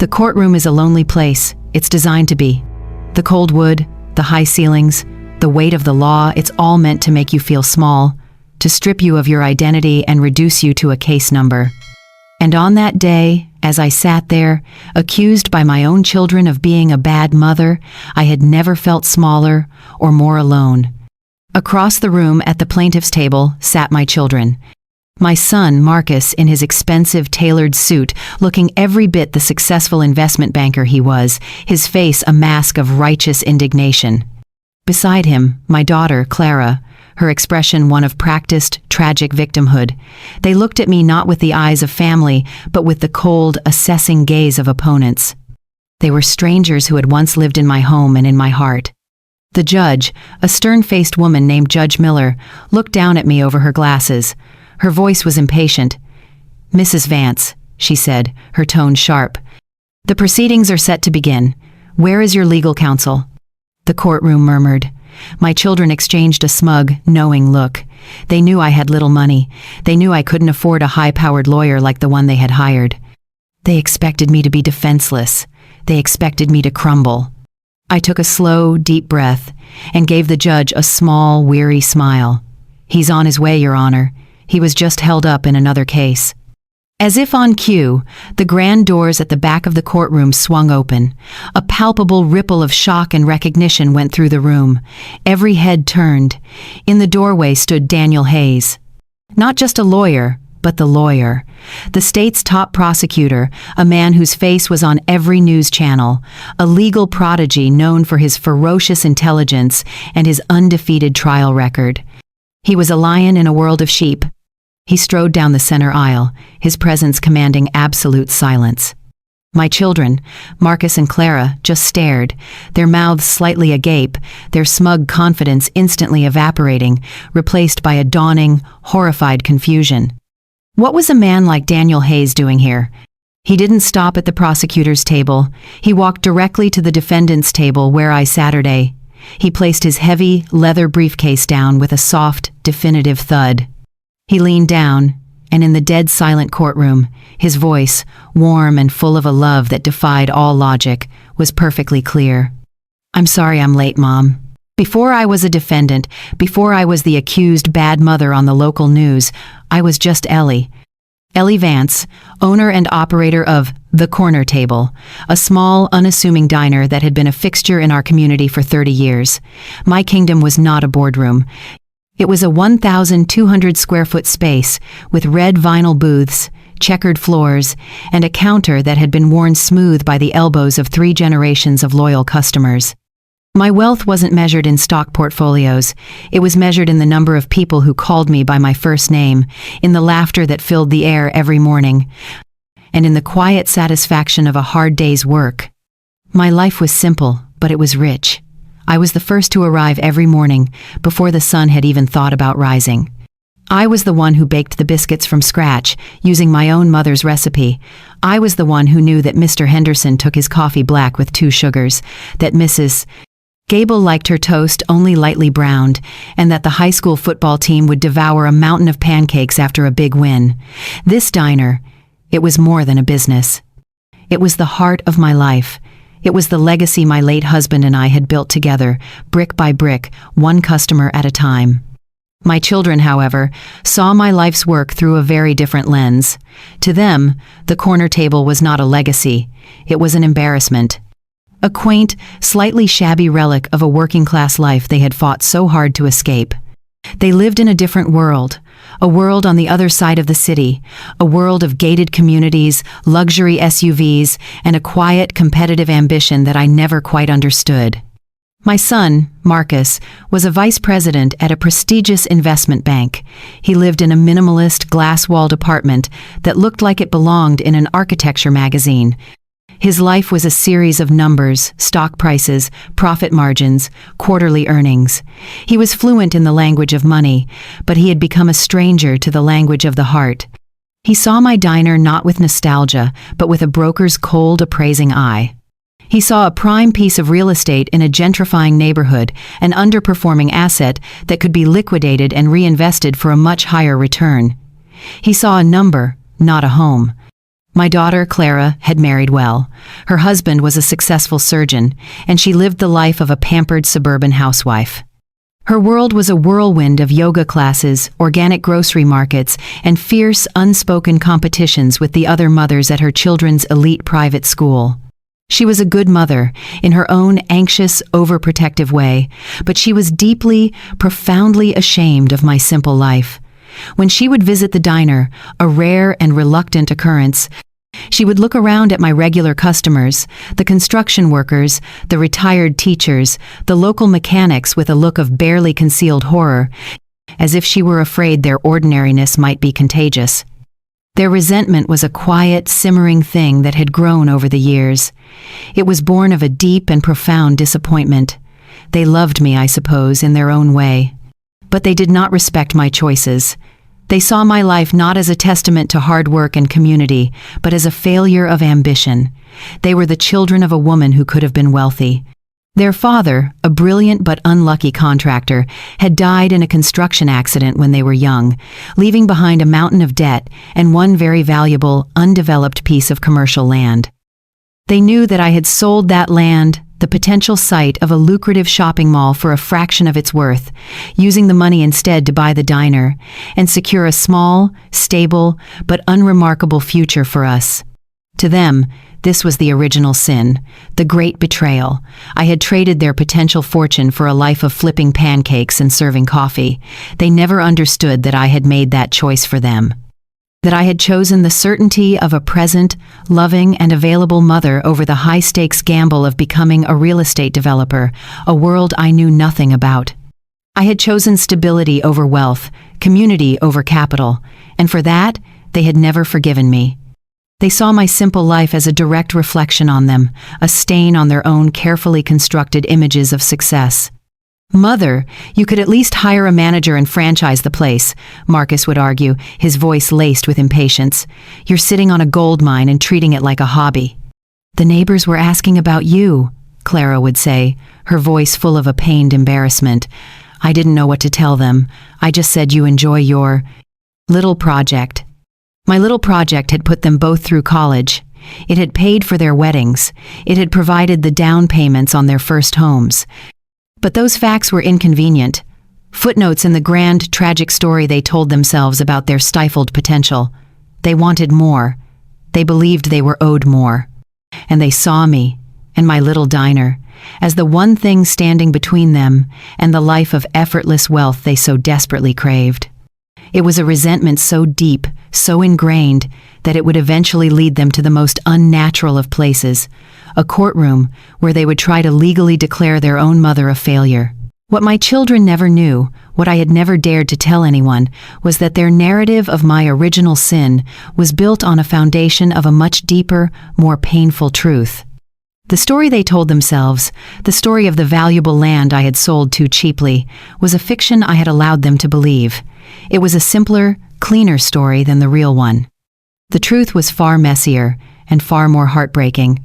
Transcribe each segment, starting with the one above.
The courtroom is a lonely place. It's designed to be. The cold wood, the high ceilings, the weight of the law, it's all meant to make you feel small, to strip you of your identity and reduce you to a case number. And on that day, as I sat there, accused by my own children of being a bad mother, I had never felt smaller or more alone. Across the room at the plaintiff's table sat my children. My son, Marcus, in his expensive tailored suit, looking every bit the successful investment banker he was, his face a mask of righteous indignation. Beside him, my daughter, Clara, her expression one of practiced, tragic victimhood. They looked at me not with the eyes of family, but with the cold, assessing gaze of opponents. They were strangers who had once lived in my home and in my heart. The judge, a stern-faced woman named Judge Miller, looked down at me over her glasses. Her voice was impatient. "Mrs. Vance," she said, her tone sharp. "The proceedings are set to begin. Where is your legal counsel?" The courtroom murmured. My children exchanged a smug, knowing look. They knew I had little money. They knew I couldn't afford a high-powered lawyer like the one they had hired. They expected me to be defenseless. They expected me to crumble. I took a slow, deep breath and gave the judge a small, weary smile. "He's on his way, Your Honor. He was just held up in another case." As if on cue, the grand doors at the back of the courtroom swung open. A palpable ripple of shock and recognition went through the room. Every head turned. In the doorway stood Daniel Hayes. Not just a lawyer, but the lawyer. The state's top prosecutor, a man whose face was on every news channel, a legal prodigy known for his ferocious intelligence and his undefeated trial record. He was a lion in a world of sheep. He strode down the center aisle, his presence commanding absolute silence. My children, Marcus and Clara, just stared, their mouths slightly agape, their smug confidence instantly evaporating, replaced by a dawning, horrified confusion. What was a man like Daniel Hayes doing here? He didn't stop at the prosecutor's table. He walked directly to the defendant's table where I Saturday. He placed his heavy, leather briefcase down with a soft, definitive thud. He leaned down, and in the dead silent courtroom, his voice, warm and full of a love that defied all logic, was perfectly clear. "I'm sorry I'm late, Mom. Before I was a defendant, before I was the accused bad mother on the local news, I was just Ellie. Ellie Vance, owner and operator of The Corner Table, a small, unassuming diner that had been a fixture in our community for 30 years. My kingdom was not a boardroom. It was a 1,200 square foot space with red vinyl booths, checkered floors, and a counter that had been worn smooth by the elbows of 3 generations of loyal customers. My wealth wasn't measured in stock portfolios. It was measured in the number of people who called me by my first name, in the laughter that filled the air every morning, and in the quiet satisfaction of a hard day's work. My life was simple, but it was rich. I was the first to arrive every morning, before the sun had even thought about rising. I was the one who baked the biscuits from scratch, using my own mother's recipe. I was the one who knew that Mr. Henderson took his coffee black with 2 sugars, that Mrs. Gable liked her toast only lightly browned, and that the high school football team would devour a mountain of pancakes after a big win. This diner, it was more than a business. It was the heart of my life. It was the legacy my late husband and I had built together, brick by brick, one customer at a time. My children, however, saw my life's work through a very different lens. To them, the corner table was not a legacy. It was an embarrassment. A quaint, slightly shabby relic of a working-class life they had fought so hard to escape. They lived in a different world, a world on the other side of the city, a world of gated communities, luxury SUVs, and a quiet, competitive ambition that I never quite understood. My son, Marcus, was a vice president at a prestigious investment bank. He lived in a minimalist, glass-walled apartment that looked like it belonged in an architecture magazine. His life was a series of numbers, stock prices, profit margins, quarterly earnings. He was fluent in the language of money, but he had become a stranger to the language of the heart. He saw my diner not with nostalgia, but with a broker's cold, appraising eye. He saw a prime piece of real estate in a gentrifying neighborhood, an underperforming asset that could be liquidated and reinvested for a much higher return. He saw a number, not a home. My daughter, Clara, had married well. Her husband was a successful surgeon, and she lived the life of a pampered suburban housewife. Her world was a whirlwind of yoga classes, organic grocery markets, and fierce, unspoken competitions with the other mothers at her children's elite private school. She was a good mother, in her own anxious, overprotective way, but she was deeply, profoundly ashamed of my simple life. When she would visit the diner, a rare and reluctant occurrence, she would look around at my regular customers, the construction workers, the retired teachers, the local mechanics with a look of barely concealed horror, as if she were afraid their ordinariness might be contagious. Their resentment was a quiet, simmering thing that had grown over the years. It was born of a deep and profound disappointment. They loved me, I suppose, in their own way. But they did not respect my choices. They saw my life not as a testament to hard work and community, but as a failure of ambition. They were the children of a woman who could have been wealthy. Their father, a brilliant but unlucky contractor, had died in a construction accident when they were young, leaving behind a mountain of debt and one very valuable, undeveloped piece of commercial land. They knew that I had sold that land, the potential site of a lucrative shopping mall, for a fraction of its worth, using the money instead to buy the diner and secure a small, stable, but unremarkable future for us. To them, this was the original sin, the great betrayal. I had traded their potential fortune for a life of flipping pancakes and serving coffee. They never understood that I had made that choice for them. That I had chosen the certainty of a present, loving, and available mother over the high-stakes gamble of becoming a real estate developer, a world I knew nothing about. I had chosen stability over wealth, community over capital, and for that, they had never forgiven me. They saw my simple life as a direct reflection on them, a stain on their own carefully constructed images of success. "Mother, you could at least hire a manager and franchise the place," Marcus would argue, his voice laced with impatience. "You're sitting on a gold mine and treating it like a hobby." "The neighbors were asking about you," Clara would say, her voice full of a pained embarrassment. "I didn't know what to tell them. I just said you enjoy your little project." My little project had put them both through college. It had paid for their weddings. It had provided the down payments on their first homes. But those facts were inconvenient. Footnotes in the grand, tragic story they told themselves about their stifled potential. They wanted more. They believed they were owed more. And they saw me, and my little diner, as the one thing standing between them and the life of effortless wealth they so desperately craved. It was a resentment so deep, so ingrained, that it would eventually lead them to the most unnatural of places, a courtroom where they would try to legally declare their own mother a failure. What my children never knew, what I had never dared to tell anyone, was that their narrative of my original sin was built on a foundation of a much deeper, more painful truth. The story they told themselves, the story of the valuable land I had sold too cheaply, was a fiction I had allowed them to believe. It was a simpler, cleaner story than the real one. The truth was far messier and far more heartbreaking.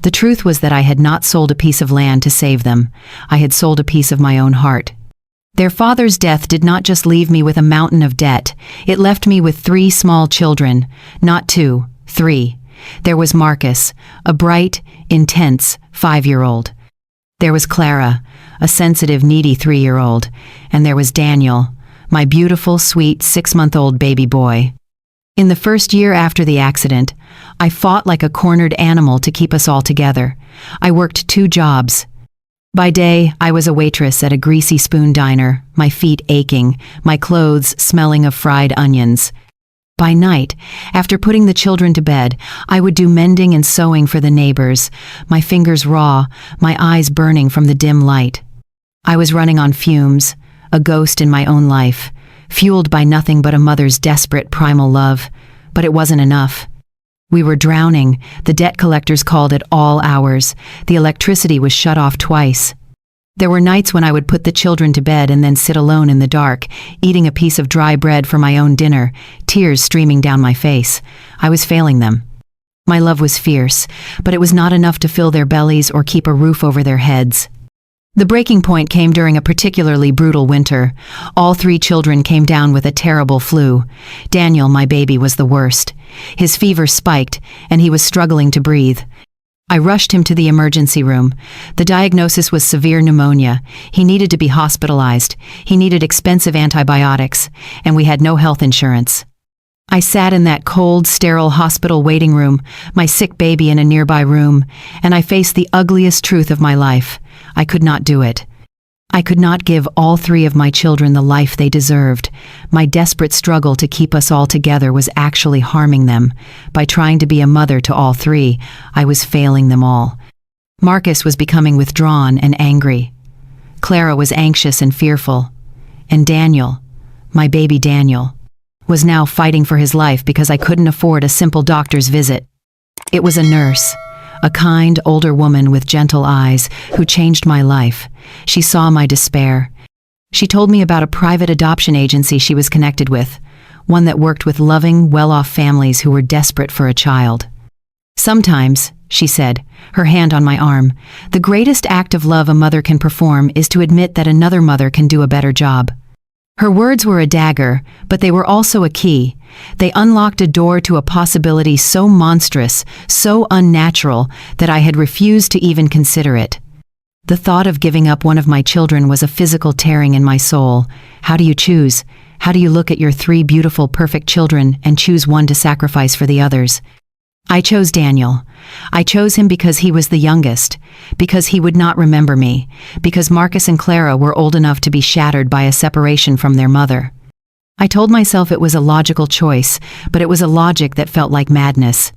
The truth was that I had not sold a piece of land to save them. I had sold a piece of my own heart. Their father's death did not just leave me with a mountain of debt. It left me with 3 small children, not 2, 3. There was Marcus, a bright, intense 5-year-old. There was Clara, a sensitive, needy 3-year-old. And there was Daniel, my beautiful, sweet 6-month-old baby boy. In the first year after the accident, I fought like a cornered animal to keep us all together. I worked 2 jobs. By day, I was a waitress at a greasy spoon diner, my feet aching, my clothes smelling of fried onions. By night, after putting the children to bed, I would do mending and sewing for the neighbors, my fingers raw, my eyes burning from the dim light. I was running on fumes, a ghost in my own life, fueled by nothing but a mother's desperate primal love. But it wasn't enough. We were drowning. The debt collectors called at all hours. The electricity was shut off twice. There were nights when I would put the children to bed and then sit alone in the dark, eating a piece of dry bread for my own dinner, tears streaming down my face. I was failing them. My love was fierce, but it was not enough to fill their bellies or keep a roof over their heads. The breaking point came during a particularly brutal winter. All 3 children came down with a terrible flu. Daniel, my baby, was the worst. His fever spiked, and he was struggling to breathe. I rushed him to the emergency room. The diagnosis was severe pneumonia. He needed to be hospitalized. He needed expensive antibiotics, and we had no health insurance. I sat in that cold, sterile hospital waiting room, my sick baby in a nearby room, and I faced the ugliest truth of my life. I could not do it. I could not give all 3 of my children the life they deserved. My desperate struggle to keep us all together was actually harming them. By trying to be a mother to all 3, I was failing them all. Marcus was becoming withdrawn and angry. Clara was anxious and fearful. And Daniel, my baby Daniel, was now fighting for his life because I couldn't afford a simple doctor's visit. It was a nurse, a kind, older woman with gentle eyes, who changed my life. She saw my despair. She told me about a private adoption agency she was connected with, one that worked with loving, well-off families who were desperate for a child. Sometimes, she said, her hand on my arm, the greatest act of love a mother can perform is to admit that another mother can do a better job. Her words were a dagger, but they were also a key. They unlocked a door to a possibility so monstrous, so unnatural, that I had refused to even consider it. The thought of giving up one of my children was a physical tearing in my soul. How do you choose? How do you look at your 3 beautiful, perfect children and choose one to sacrifice for the others? I chose Daniel. I chose him because he was the youngest, because he would not remember me, because Marcus and Clara were old enough to be shattered by a separation from their mother. I told myself it was a logical choice, but it was a logic that felt like madness.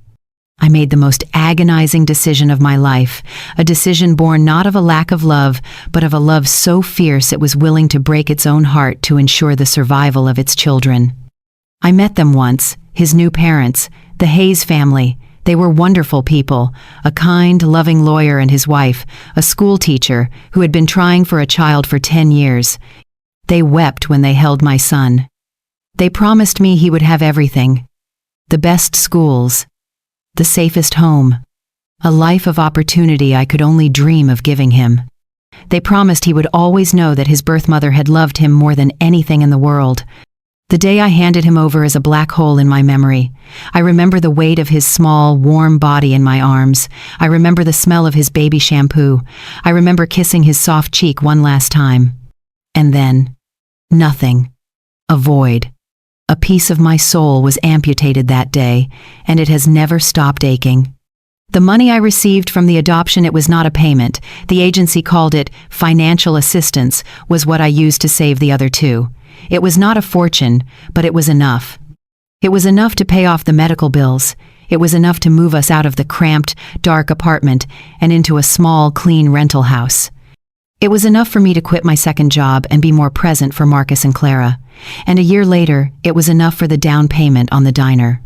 I made the most agonizing decision of my life, a decision born not of a lack of love, but of a love so fierce it was willing to break its own heart to ensure the survival of its children. I met them once, his new parents, the Hayes family. They were wonderful people, a kind, loving lawyer and his wife, a school teacher who had been trying for a child for 10 years. They wept when they held my son. They promised me he would have everything: the best schools, the safest home, a life of opportunity I could only dream of giving him. They promised he would always know that his birth mother had loved him more than anything in the world. The day I handed him over is a black hole in my memory. I remember the weight of his small, warm body in my arms. I remember the smell of his baby shampoo. I remember kissing his soft cheek one last time. And then, nothing. A void. A piece of my soul was amputated that day, and it has never stopped aching. The money I received from the adoption, it was not a payment. The agency called it financial assistance, was what I used to save the other 2. It was not a fortune, but it was enough. It was enough to pay off the medical bills. It was enough to move us out of the cramped, dark apartment and into a small, clean rental house. It was enough for me to quit my second job and be more present for Marcus and Clara. And a year later, it was enough for the down payment on the diner.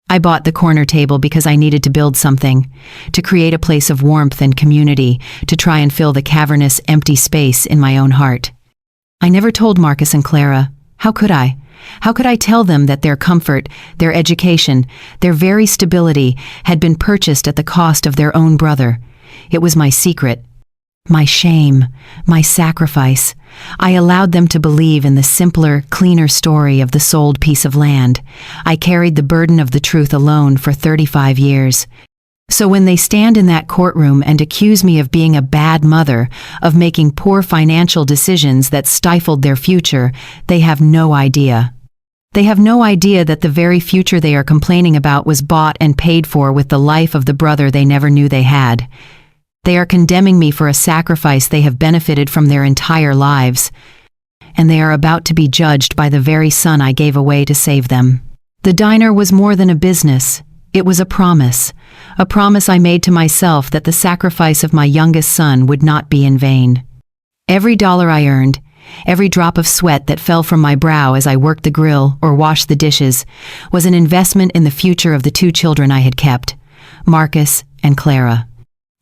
I bought the corner table because I needed to build something, to create a place of warmth and community, to try and fill the cavernous, empty space in my own heart. I never told Marcus and Clara. How could I? How could I tell them that their comfort, their education, their very stability had been purchased at the cost of their own brother? It was my secret, my shame, my sacrifice. I allowed them to believe in the simpler, cleaner story of the sold piece of land. I carried the burden of the truth alone for 35 years. So when they stand in that courtroom and accuse me of being a bad mother, of making poor financial decisions that stifled their future, they have no idea. They have no idea that the very future they are complaining about was bought and paid for with the life of the brother they never knew they had. They are condemning me for a sacrifice they have benefited from their entire lives, and they are about to be judged by the very son I gave away to save them. The diner was more than a business. It was a promise I made to myself that the sacrifice of my youngest son would not be in vain. Every dollar I earned, every drop of sweat that fell from my brow as I worked the grill or washed the dishes, was an investment in the future of the 2 children I had kept, Marcus and Clara.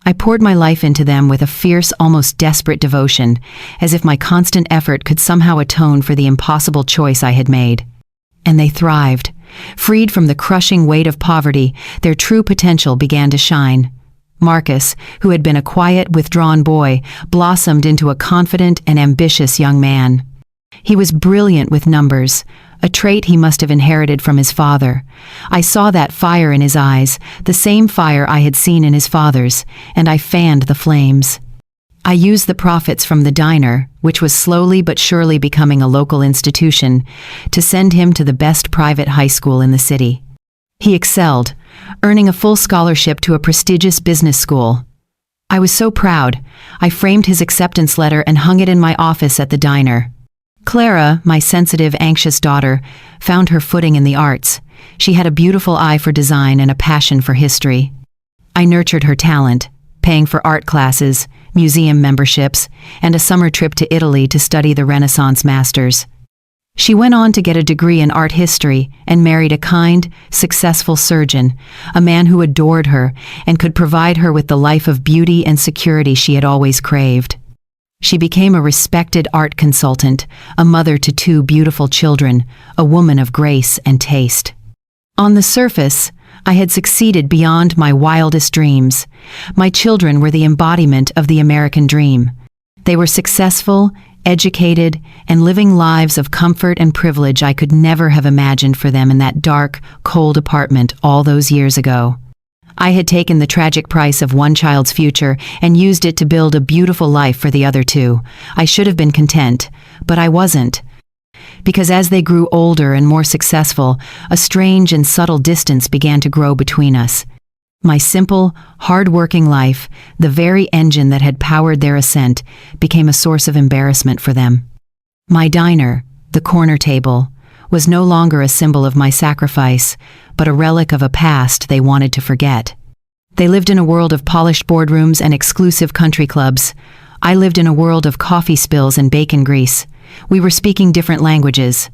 I poured my life into them with a fierce, almost desperate devotion, as if my constant effort could somehow atone for the impossible choice I had made. And they thrived. Freed from the crushing weight of poverty, their true potential began to shine. Marcus, who had been a quiet, withdrawn boy, blossomed into a confident and ambitious young man. He was brilliant with numbers, a trait he must have inherited from his father. I saw that fire in his eyes, the same fire I had seen in his father's, and I fanned the flames. I used the profits from the diner, which was slowly but surely becoming a local institution, to send him to the best private high school in the city. He excelled, earning a full scholarship to a prestigious business school. I was so proud, I framed his acceptance letter and hung it in my office at the diner. Clara, my sensitive, anxious daughter, found her footing in the arts. She had a beautiful eye for design and a passion for history. I nurtured her talent, paying for art classes, museum memberships, and a summer trip to Italy to study the Renaissance masters. She went on to get a degree in art history and married a kind, successful surgeon, a man who adored her and could provide her with the life of beauty and security she had always craved. She became a respected art consultant, a mother to 2 beautiful children, a woman of grace and taste. On the surface, I had succeeded beyond my wildest dreams. My children were the embodiment of the American dream. They were successful, educated, and living lives of comfort and privilege I could never have imagined for them in that dark, cold apartment all those years ago. I had taken the tragic price of one child's future and used it to build a beautiful life for the other 2. I should have been content, but I wasn't. Because as they grew older and more successful, a strange and subtle distance began to grow between us. My simple, hard-working life, the very engine that had powered their ascent, became a source of embarrassment for them. My diner, the corner table, was no longer a symbol of my sacrifice, but a relic of a past they wanted to forget. They lived in a world of polished boardrooms and exclusive country clubs. I lived in a world of coffee spills and bacon grease. We were speaking different languages.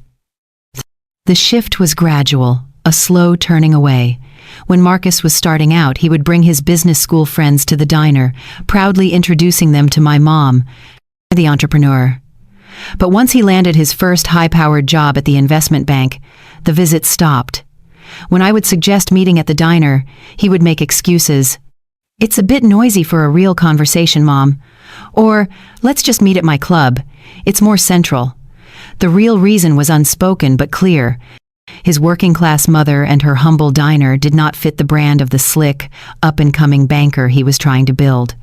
The shift was gradual, a slow turning away. When Marcus was starting out, he would bring his business school friends to the diner, proudly introducing them to my mom, the entrepreneur. But once he landed his first high-powered job at the investment bank, the visits stopped. When I would suggest meeting at the diner, he would make excuses. "It's a bit noisy for a real conversation, Mom." Or, "Let's just meet at my club. It's more central." The real reason was unspoken but clear. His working-class mother and her humble diner did not fit the brand of the slick, up-and-coming banker he was trying to build.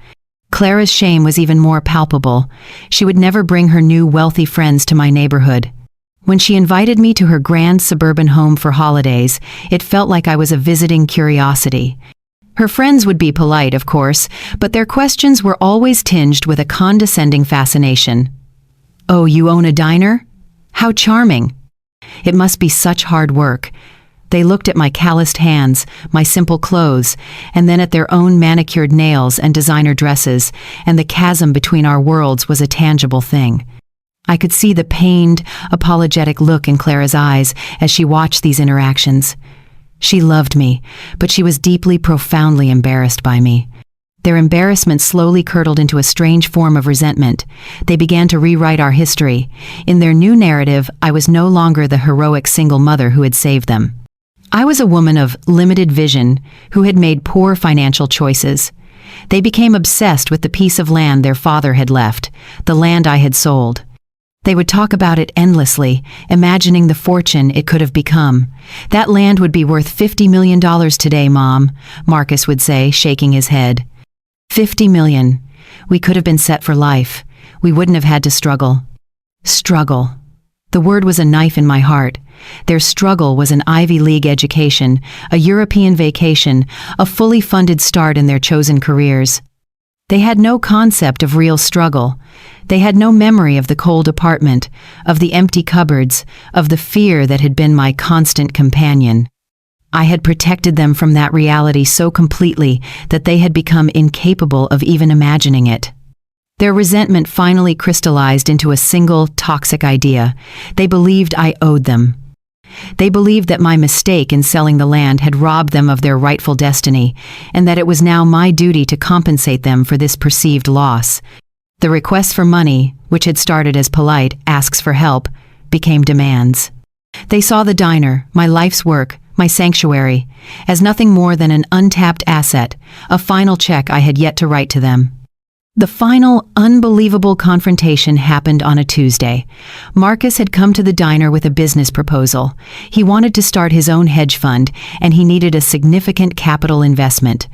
Clara's shame was even more palpable. She would never bring her new wealthy friends to my neighborhood. When she invited me to her grand suburban home for holidays, it felt like I was a visiting curiosity. Her friends would be polite, of course, but their questions were always tinged with a condescending fascination. "Oh, you own a diner? How charming. It must be such hard work." They looked at my calloused hands, my simple clothes, and then at their own manicured nails and designer dresses, and the chasm between our worlds was a tangible thing. I could see the pained, apologetic look in Clara's eyes as she watched these interactions. She loved me, but she was deeply, profoundly embarrassed by me. Their embarrassment slowly curdled into a strange form of resentment. They began to rewrite our history. In their new narrative, I was no longer the heroic single mother who had saved them. I was a woman of limited vision who had made poor financial choices. They became obsessed with the piece of land their father had left, the land I had sold. They would talk about it endlessly, imagining the fortune it could have become. "That land would be worth $50 million today, Mom," Marcus would say, shaking his head. 50 million. We could have been set for life. We wouldn't have had to struggle. Struggle. The word was a knife in my heart. Their struggle was an Ivy League education, a European vacation, a fully funded start in their chosen careers. They had no concept of real struggle. They had no memory of the cold apartment, of the empty cupboards, of the fear that had been my constant companion. I had protected them from that reality so completely that they had become incapable of even imagining it. Their resentment finally crystallized into a single, toxic idea. They believed I owed them. They believed that my mistake in selling the land had robbed them of their rightful destiny, and that it was now my duty to compensate them for this perceived loss. The requests for money, which had started as polite asks for help, became demands. They saw the diner, my life's work, my sanctuary, as nothing more than an untapped asset, a final check I had yet to write to them. The final, unbelievable confrontation happened on a Tuesday. Marcus had come to the diner with a business proposal. He wanted to start his own hedge fund, and he needed a significant capital investment.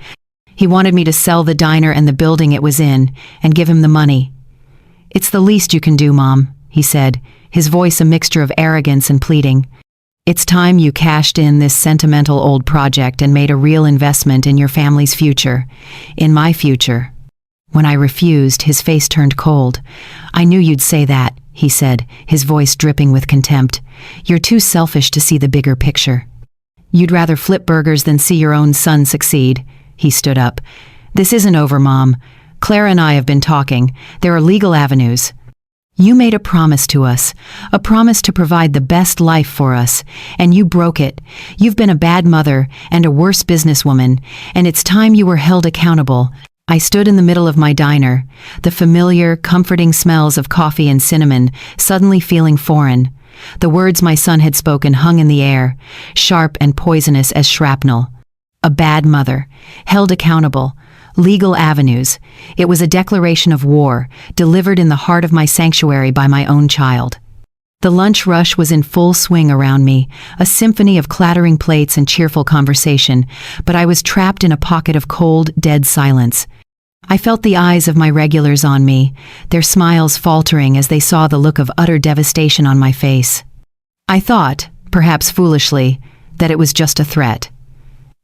He wanted me to sell the diner and the building it was in, and give him the money. "It's the least you can do, Mom," he said, his voice a mixture of arrogance and pleading. "It's time you cashed in this sentimental old project and made a real investment in your family's future, in my future." When I refused, his face turned cold. "I knew you'd say that," he said, his voice dripping with contempt. "You're too selfish to see the bigger picture. You'd rather flip burgers than see your own son succeed." He stood up. "This isn't over, Mom. Clara and I have been talking. There are legal avenues. You made a promise to us, a promise to provide the best life for us, and you broke it. You've been a bad mother and a worse businesswoman, and it's time you were held accountable." I stood in the middle of my diner, the familiar, comforting smells of coffee and cinnamon suddenly feeling foreign. The words my son had spoken hung in the air, sharp and poisonous as shrapnel. A bad mother, held accountable, legal avenues. It was a declaration of war, delivered in the heart of my sanctuary by my own child. The lunch rush was in full swing around me, a symphony of clattering plates and cheerful conversation, but I was trapped in a pocket of cold, dead silence. I felt the eyes of my regulars on me, their smiles faltering as they saw the look of utter devastation on my face. I thought, perhaps foolishly, that it was just a threat.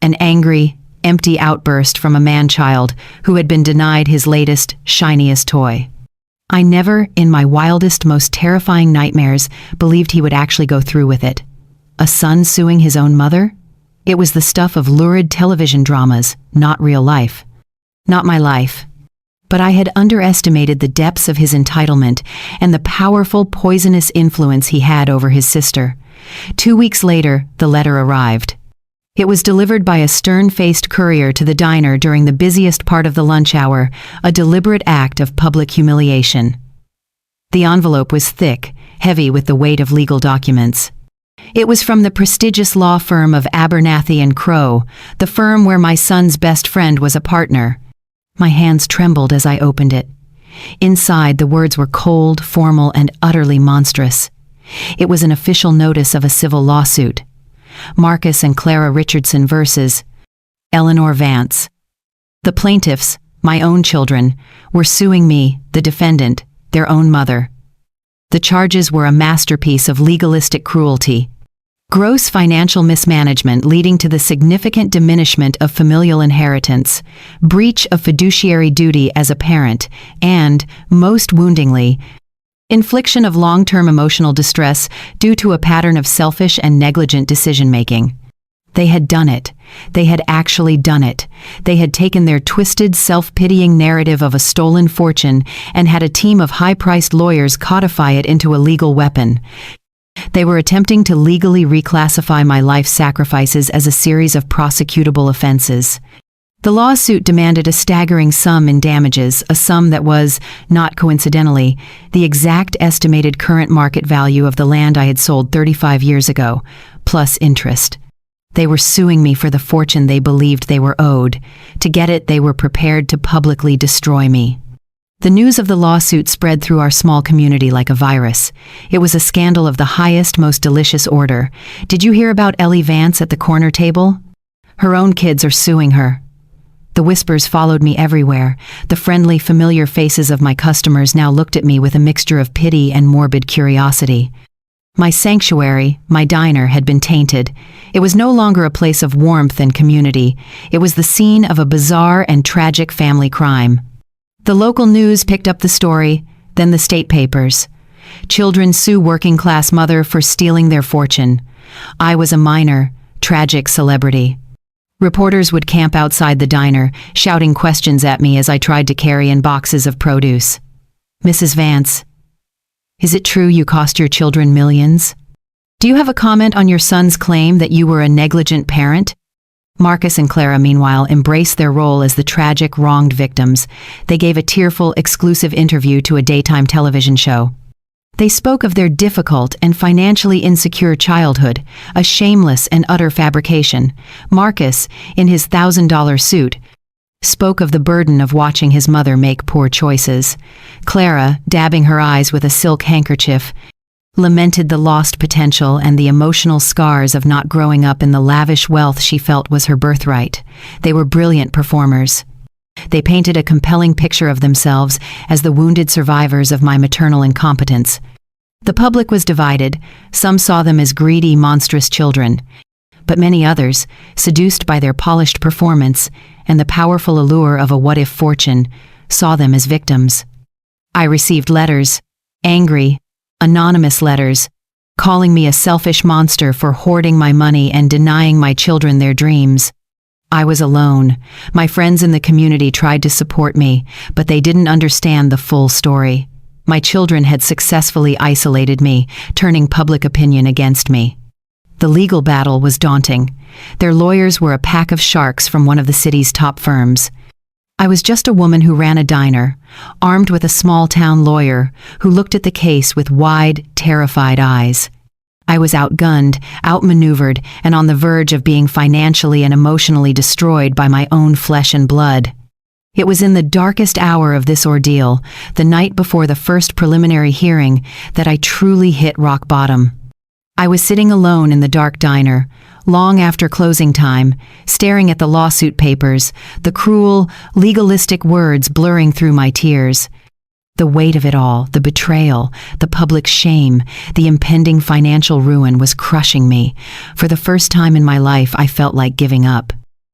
An angry, empty outburst from a man-child who had been denied his latest, shiniest toy. I never, in my wildest, most terrifying nightmares, believed he would actually go through with it. A son suing his own mother? It was the stuff of lurid television dramas, not real life. Not my life. But I had underestimated the depths of his entitlement and the powerful, poisonous influence he had over his sister. 2 weeks later, the letter arrived. It was delivered by a stern-faced courier to the diner during the busiest part of the lunch hour, a deliberate act of public humiliation. The envelope was thick, heavy with the weight of legal documents. It was from the prestigious law firm of Abernathy and Crowe, the firm where my son's best friend was a partner. My hands trembled as I opened it. Inside, the words were cold, formal, and utterly monstrous. It was an official notice of a civil lawsuit. Marcus and Clara Richardson versus Eleanor Vance. The plaintiffs, my own children, were suing me, the defendant, their own mother. The charges were a masterpiece of legalistic cruelty. Gross financial mismanagement leading to the significant diminishment of familial inheritance, breach of fiduciary duty as a parent, and, most woundingly, infliction of long-term emotional distress due to a pattern of selfish and negligent decision-making. They had done it. They had actually done it. They had taken their twisted, self-pitying narrative of a stolen fortune and had a team of high-priced lawyers codify it into a legal weapon. They were attempting to legally reclassify my life sacrifices as a series of prosecutable offenses. The lawsuit demanded a staggering sum in damages, a sum that was, not coincidentally, the exact estimated current market value of the land I had sold 35 years ago, plus interest. They were suing me for the fortune they believed they were owed. To get it, they were prepared to publicly destroy me. The news of the lawsuit spread through our small community like a virus. It was a scandal of the highest, most delicious order. Did you hear about Ellie Vance at the corner table? Her own kids are suing her. The whispers followed me everywhere. The friendly, familiar faces of my customers now looked at me with a mixture of pity and morbid curiosity. My sanctuary, my diner, had been tainted. It was no longer a place of warmth and community. It was the scene of a bizarre and tragic family crime. The local news picked up the story, then the state papers. Children sue working-class mother for stealing their fortune. I was a minor, tragic celebrity. Reporters would camp outside the diner, shouting questions at me as I tried to carry in boxes of produce. "Mrs. Vance, is it true you cost your children millions? Do you have a comment on your son's claim that you were a negligent parent?" Marcus and Clara, meanwhile, embraced their role as the tragic, wronged victims. They gave a tearful, exclusive interview to a daytime television show. They spoke of their difficult and financially insecure childhood, a shameless and utter fabrication. Marcus, in his $1,000 suit, spoke of the burden of watching his mother make poor choices. Clara, dabbing her eyes with a silk handkerchief, lamented the lost potential and the emotional scars of not growing up in the lavish wealth she felt was her birthright. They were brilliant performers. They painted a compelling picture of themselves as the wounded survivors of my maternal incompetence. The public was divided. Some saw them as greedy, monstrous children, but many others, seduced by their polished performance and the powerful allure of a what-if fortune, saw them as victims. I received letters, angry, anonymous letters, calling me a selfish monster for hoarding my money and denying my children their dreams. I was alone. My friends in the community tried to support me, but they didn't understand the full story. My children had successfully isolated me, turning public opinion against me. The legal battle was daunting. Their lawyers were a pack of sharks from one of the city's top firms. I was just a woman who ran a diner, armed with a small-town lawyer who looked at the case with wide, terrified eyes. I was outgunned, outmaneuvered, and on the verge of being financially and emotionally destroyed by my own flesh and blood. It was in the darkest hour of this ordeal, the night before the first preliminary hearing, that I truly hit rock bottom. I was sitting alone in the dark diner, long after closing time, staring at the lawsuit papers, the cruel, legalistic words blurring through my tears. The weight of it all, the betrayal, the public shame, the impending financial ruin was crushing me. For the first time in my life, I felt like giving up.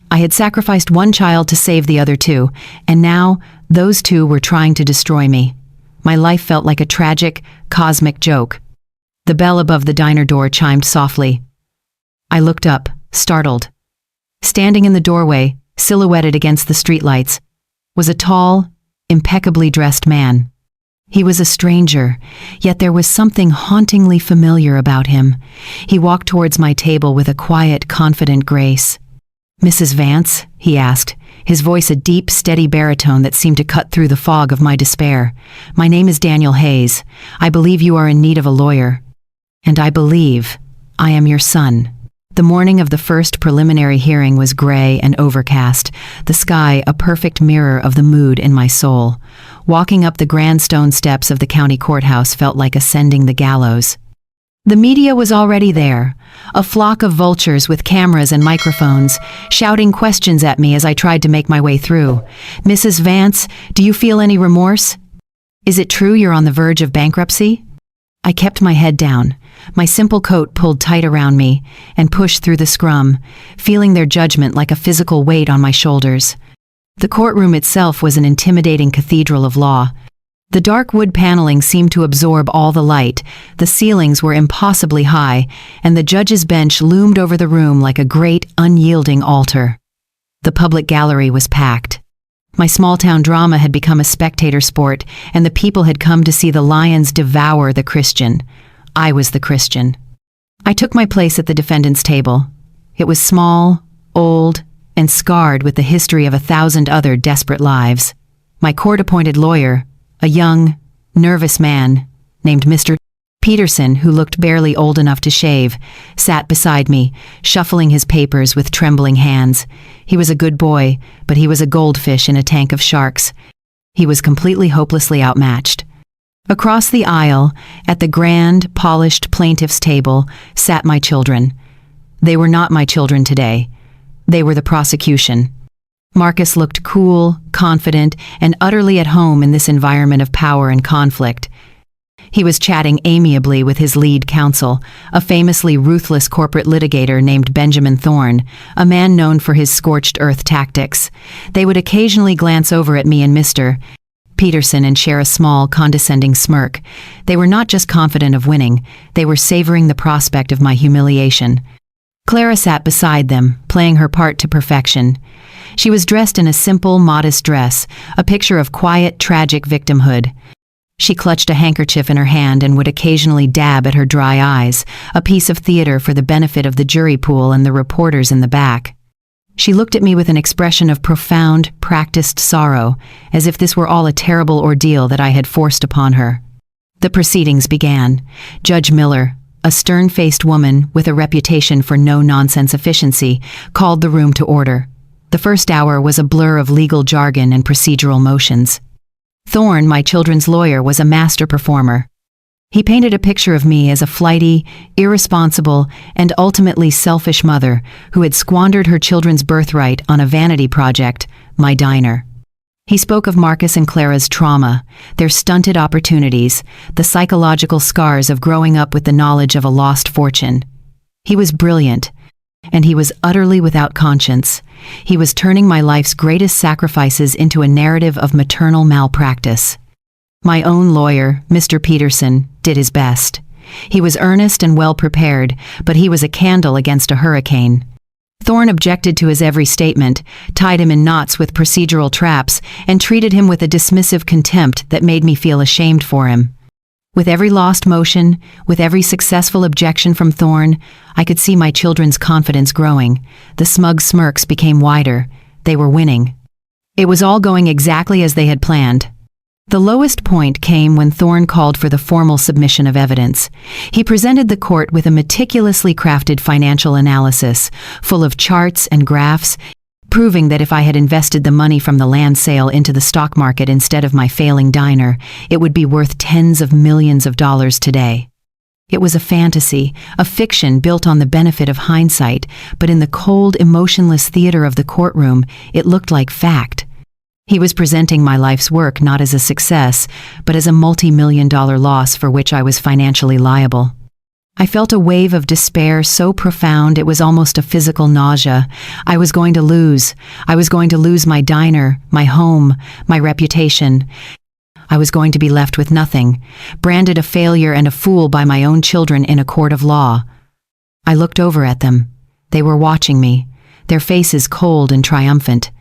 I had sacrificed one child to save the other two, and now those two were trying to destroy me. My life felt like a tragic, cosmic joke. The bell above the diner door chimed softly. I looked up, startled. Standing in the doorway, silhouetted against the streetlights, was a tall, impeccably dressed man. He was a stranger, yet there was something hauntingly familiar about him. He walked towards my table with a quiet, confident grace. "Mrs. Vance?" he asked, his voice a deep, steady baritone that seemed to cut through the fog of my despair. "My name is Daniel Hayes. I believe you are in need of a lawyer. And I believe I am your son." The morning of the first preliminary hearing was gray and overcast, the sky a perfect mirror of the mood in my soul. Walking up the grand stone steps of the county courthouse felt like ascending the gallows. The media was already there, a flock of vultures with cameras and microphones, shouting questions at me as I tried to make my way through. "Mrs. Vance, do you feel any remorse? Is it true you're on the verge of bankruptcy?" I kept my head down, my simple coat pulled tight around me, and pushed through the scrum, feeling their judgment like a physical weight on my shoulders. The courtroom itself was an intimidating cathedral of law. The dark wood paneling seemed to absorb all the light, the ceilings were impossibly high, and the judge's bench loomed over the room like a great, unyielding altar. The public gallery was packed. My small-town drama had become a spectator sport, and the people had come to see the lions devour the Christian. I was the Christian. I took my place at the defendant's table. It was small, old, and scarred with the history of 1,000 other desperate lives. My court-appointed lawyer, a young, nervous man named Mr. Peterson, who looked barely old enough to shave, sat beside me, shuffling his papers with trembling hands. He was a good boy, but he was a goldfish in a tank of sharks. He was completely hopelessly outmatched. Across the aisle, at the grand, polished plaintiff's table, sat my children. They were not my children today. They were the prosecution. Marcus looked cool, confident, and utterly at home in this environment of power and conflict. He was chatting amiably with his lead counsel, a famously ruthless corporate litigator named Benjamin Thorne, a man known for his scorched earth tactics. They would occasionally glance over at me and Mr. Peterson and share a small, condescending smirk. They were not just confident of winning, they were savoring the prospect of my humiliation. Clara sat beside them, playing her part to perfection. She was dressed in a simple, modest dress, a picture of quiet, tragic victimhood. She clutched a handkerchief in her hand and would occasionally dab at her dry eyes, a piece of theater for the benefit of the jury pool and the reporters in the back. She looked at me with an expression of profound, practiced sorrow, as if this were all a terrible ordeal that I had forced upon her. The proceedings began. Judge Miller, a stern-faced woman with a reputation for no-nonsense efficiency, called the room to order. The first hour was a blur of legal jargon and procedural motions. Thorne, my children's lawyer, was a master performer. He painted a picture of me as a flighty, irresponsible, and ultimately selfish mother who had squandered her children's birthright on a vanity project, my diner. He spoke of Marcus and Clara's trauma, their stunted opportunities, the psychological scars of growing up with the knowledge of a lost fortune. He was brilliant, and he was utterly without conscience. He was turning my life's greatest sacrifices into a narrative of maternal malpractice. My own lawyer, Mr. Peterson, did his best. He was earnest and well-prepared, but he was a candle against a hurricane. Thorne objected to his every statement, tied him in knots with procedural traps, and treated him with a dismissive contempt that made me feel ashamed for him. With every lost motion, with every successful objection from Thorne, I could see my children's confidence growing. The smug smirks became wider. They were winning. It was all going exactly as they had planned. The lowest point came when Thorne called for the formal submission of evidence. He presented the court with a meticulously crafted financial analysis, full of charts and graphs, proving that if I had invested the money from the land sale into the stock market instead of my failing diner, it would be worth tens of millions of dollars today. It was a fantasy, a fiction built on the benefit of hindsight, but in the cold, emotionless theater of the courtroom, it looked like fact. He was presenting my life's work not as a success, but as a multi-million-dollar loss for which I was financially liable. I felt a wave of despair so profound it was almost a physical nausea. I was going to lose. I was going to lose my diner, my home, my reputation. I was going to be left with nothing, branded a failure and a fool by my own children in a court of law. I looked over at them. They were watching me, their faces cold and triumphant.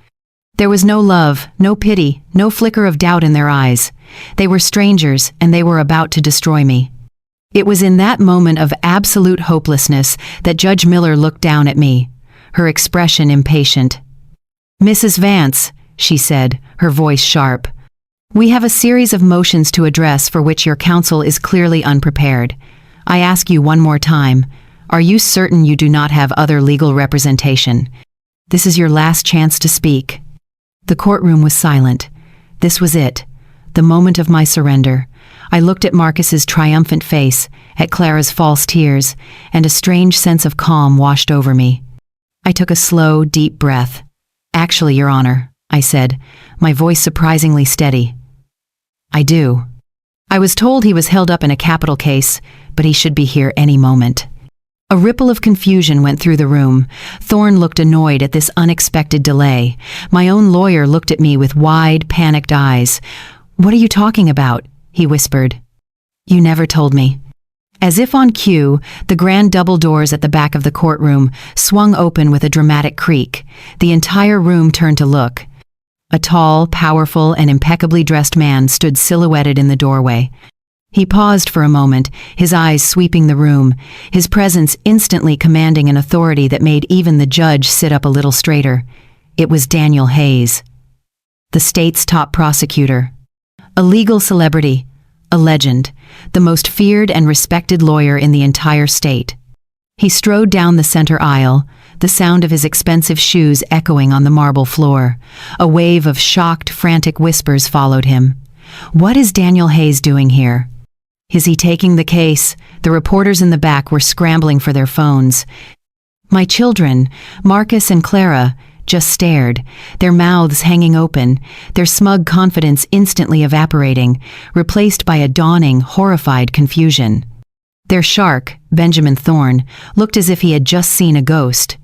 There was no love, no pity, no flicker of doubt in their eyes. They were strangers, and they were about to destroy me. It was in that moment of absolute hopelessness that Judge Miller looked down at me, her expression impatient. "Mrs. Vance," she said, her voice sharp, "we have a series of motions to address for which your counsel is clearly unprepared. I ask you one more time, are you certain you do not have other legal representation? This is your last chance to speak." The courtroom was silent. This was it, the moment of my surrender. I looked at Marcus's triumphant face, at Clara's false tears, and a strange sense of calm washed over me. I took a slow, deep breath. "Actually, Your Honor," I said, my voice surprisingly steady. "I do. I was told he was held up in a capital case, but he should be here any moment." A ripple of confusion went through the room. Thorne looked annoyed at this unexpected delay. My own lawyer looked at me with wide, panicked eyes. "What are you talking about?" he whispered. "You never told me." As if on cue, the grand double doors at the back of the courtroom swung open with a dramatic creak. The entire room turned to look. A tall, powerful, and impeccably dressed man stood silhouetted in the doorway. He paused for a moment, his eyes sweeping the room, his presence instantly commanding an authority that made even the judge sit up a little straighter. It was Daniel Hayes, the state's top prosecutor. A legal celebrity, a legend, the most feared and respected lawyer in the entire state. He strode down the center aisle, the sound of his expensive shoes echoing on the marble floor. A wave of shocked, frantic whispers followed him. What is Daniel Hayes doing here? Is he taking the case? The reporters in the back were scrambling for their phones. My children, Marcus and Clara, just stared, their mouths hanging open, their smug confidence instantly evaporating, replaced by a dawning, horrified confusion. Their shark, Benjamin Thorne, looked as if he had just seen a ghost.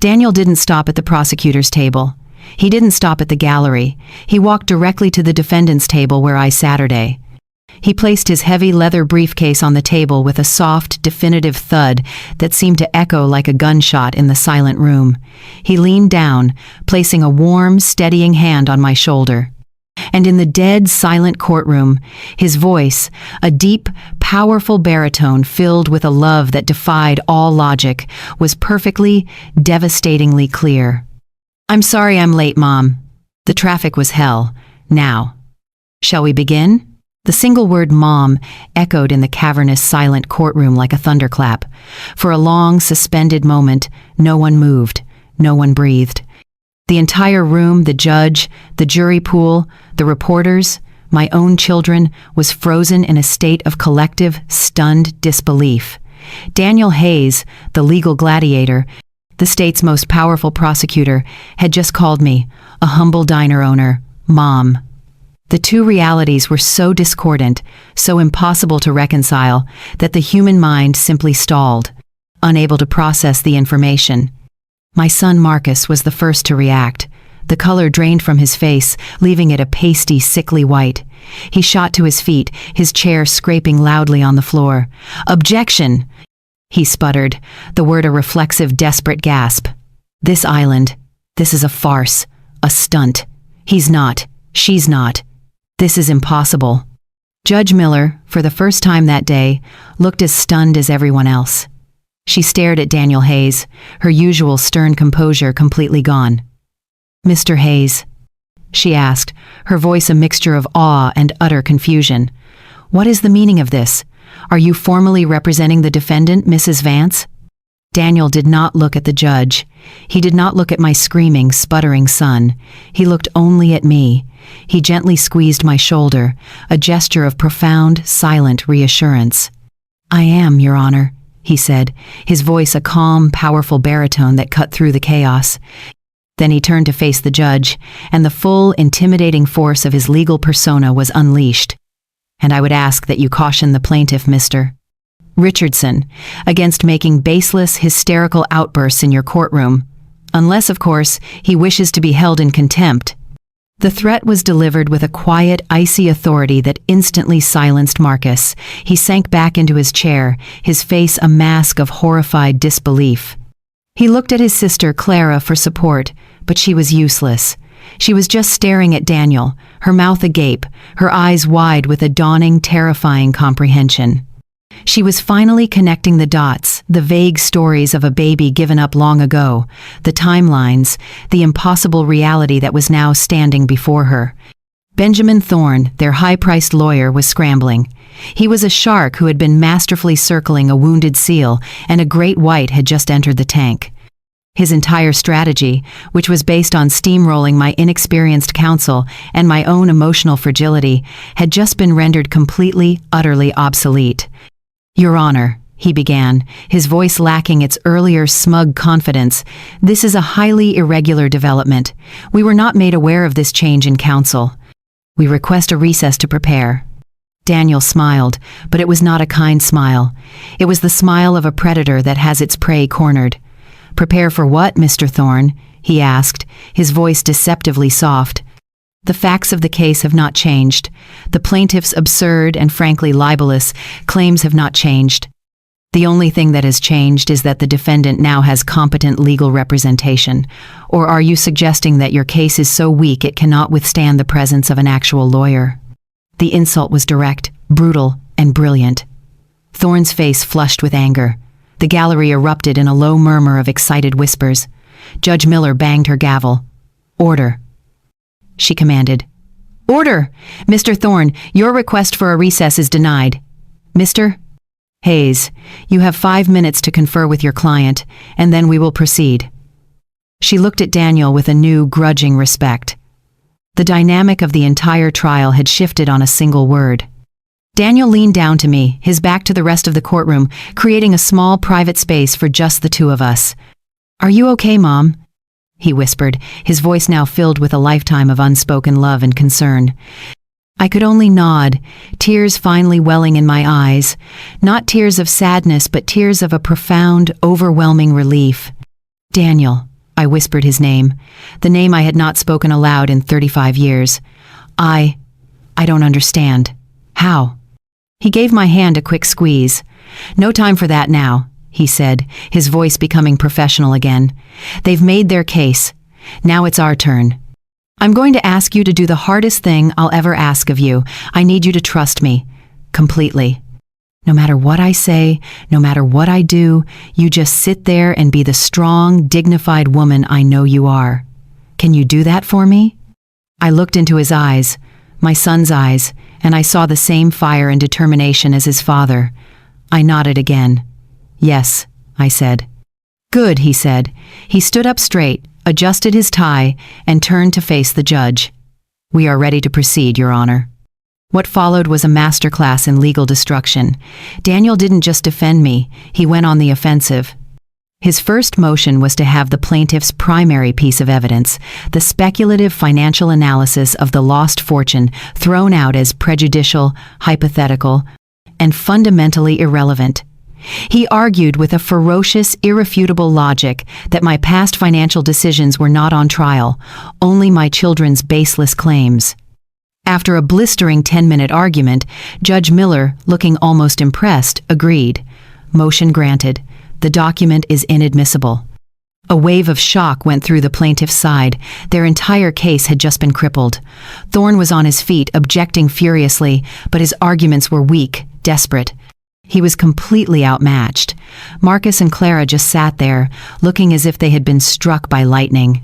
Daniel didn't stop at the prosecutor's table. He didn't stop at the gallery. He walked directly to the defendant's table where I Saturday. He placed his heavy leather briefcase on the table with a soft, definitive thud that seemed to echo like a gunshot in the silent room. He leaned down, placing a warm, steadying hand on my shoulder. And in the dead, silent courtroom, his voice, a deep, powerful baritone filled with a love that defied all logic, was perfectly, devastatingly clear. "I'm sorry I'm late, Mom. The traffic was hell. Now, shall we begin?" The single word "mom" echoed in the cavernous, silent courtroom like a thunderclap. For a long, suspended moment, no one moved, no one breathed. The entire room, the judge, the jury pool, the reporters, my own children, was frozen in a state of collective, stunned disbelief. Daniel Hayes, the legal gladiator, the state's most powerful prosecutor, had just called me, a humble diner owner, Mom. The two realities were so discordant, so impossible to reconcile, that the human mind simply stalled, unable to process the information. My son Marcus was the first to react. The color drained from his face, leaving it a pasty, sickly white. He shot to his feet, his chair scraping loudly on the floor. "Objection!" he sputtered, the word a reflexive, desperate gasp. "This island, this is a farce, a stunt. He's not, she's not. This is impossible." Judge Miller, for the first time that day, looked as stunned as everyone else. She stared at Daniel Hayes, her usual stern composure completely gone. "Mr. Hayes," she asked, her voice a mixture of awe and utter confusion, "what is the meaning of this? Are you formally representing the defendant, Mrs. Vance?" Daniel did not look at the judge. He did not look at my screaming, sputtering son. He looked only at me. He gently squeezed my shoulder, a gesture of profound, silent reassurance. "I am, Your Honor," he said, his voice a calm, powerful baritone that cut through the chaos. Then he turned to face the judge, and the full, intimidating force of his legal persona was unleashed. "And I would ask that you caution the plaintiff, Mr. Richardson, against making baseless, hysterical outbursts in your courtroom, unless, of course, he wishes to be held in contempt." The threat was delivered with a quiet, icy authority that instantly silenced Marcus. He sank back into his chair, his face a mask of horrified disbelief. He looked at his sister Clara for support, but she was useless. She was just staring at Daniel, her mouth agape, her eyes wide with a dawning, terrifying comprehension. She was finally connecting the dots, the vague stories of a baby given up long ago, the timelines, the impossible reality that was now standing before her. Benjamin Thorne, their high-priced lawyer, was scrambling. He was a shark who had been masterfully circling a wounded seal, and a great white had just entered the tank. His entire strategy, which was based on steamrolling my inexperienced counsel and my own emotional fragility, had just been rendered completely, utterly obsolete. "Your Honor," he began, his voice lacking its earlier smug confidence, "this is a highly irregular development. We were not made aware of this change in counsel. We request a recess to prepare." Daniel smiled, but it was not a kind smile. It was the smile of a predator that has its prey cornered. "Prepare for what, Mr. Thorne?" he asked, his voice deceptively soft. "The facts of the case have not changed. The plaintiff's absurd and frankly libelous claims have not changed. The only thing that has changed is that the defendant now has competent legal representation. Or are you suggesting that your case is so weak it cannot withstand the presence of an actual lawyer?" The insult was direct, brutal, and brilliant. Thorne's face flushed with anger. The gallery erupted in a low murmur of excited whispers. Judge Miller banged her gavel. "Order," she commanded. "Order! Mr. Thorne, your request for a recess is denied. Mr. Hayes, you have 5 minutes to confer with your client, and then we will proceed." She looked at Daniel with a new, grudging respect. The dynamic of the entire trial had shifted on a single word. Daniel leaned down to me, his back to the rest of the courtroom, creating a small, private space for just the two of us. "Are you okay, Mom?" he whispered, his voice now filled with a lifetime of unspoken love and concern. I could only nod, tears finally welling in my eyes, not tears of sadness, but tears of a profound, overwhelming relief. "Daniel," I whispered his name, the name I had not spoken aloud in 35 years. I don't understand. How?" He gave my hand a quick squeeze. "No time for that now," he said, his voice becoming professional again. "They've made their case. Now it's our turn. I'm going to ask you to do the hardest thing I'll ever ask of you. I need you to trust me. Completely. No matter what I say, no matter what I do, you just sit there and be the strong, dignified woman I know you are. Can you do that for me?" I looked into his eyes. my son's eyes, and I saw the same fire and determination as his father. I nodded again. "Yes," I said. "Good," he said. He stood up straight, adjusted his tie, and turned to face the judge. "We are ready to proceed, Your Honor." What followed was a masterclass in legal destruction. Daniel didn't just defend me, he went on the offensive. His first motion was to have the plaintiff's primary piece of evidence, the speculative financial analysis of the lost fortune, thrown out as prejudicial, hypothetical, and fundamentally irrelevant. He argued with a ferocious, irrefutable logic that my past financial decisions were not on trial, only my children's baseless claims. After a blistering 10-minute argument, Judge Miller, looking almost impressed, agreed. Motion granted. The document is inadmissible. A wave of shock went through the plaintiff's side. Their entire case had just been crippled. Thorne was on his feet, objecting furiously, but his arguments were weak, desperate. He was completely outmatched. Marcus and Clara just sat there, looking as if they had been struck by lightning.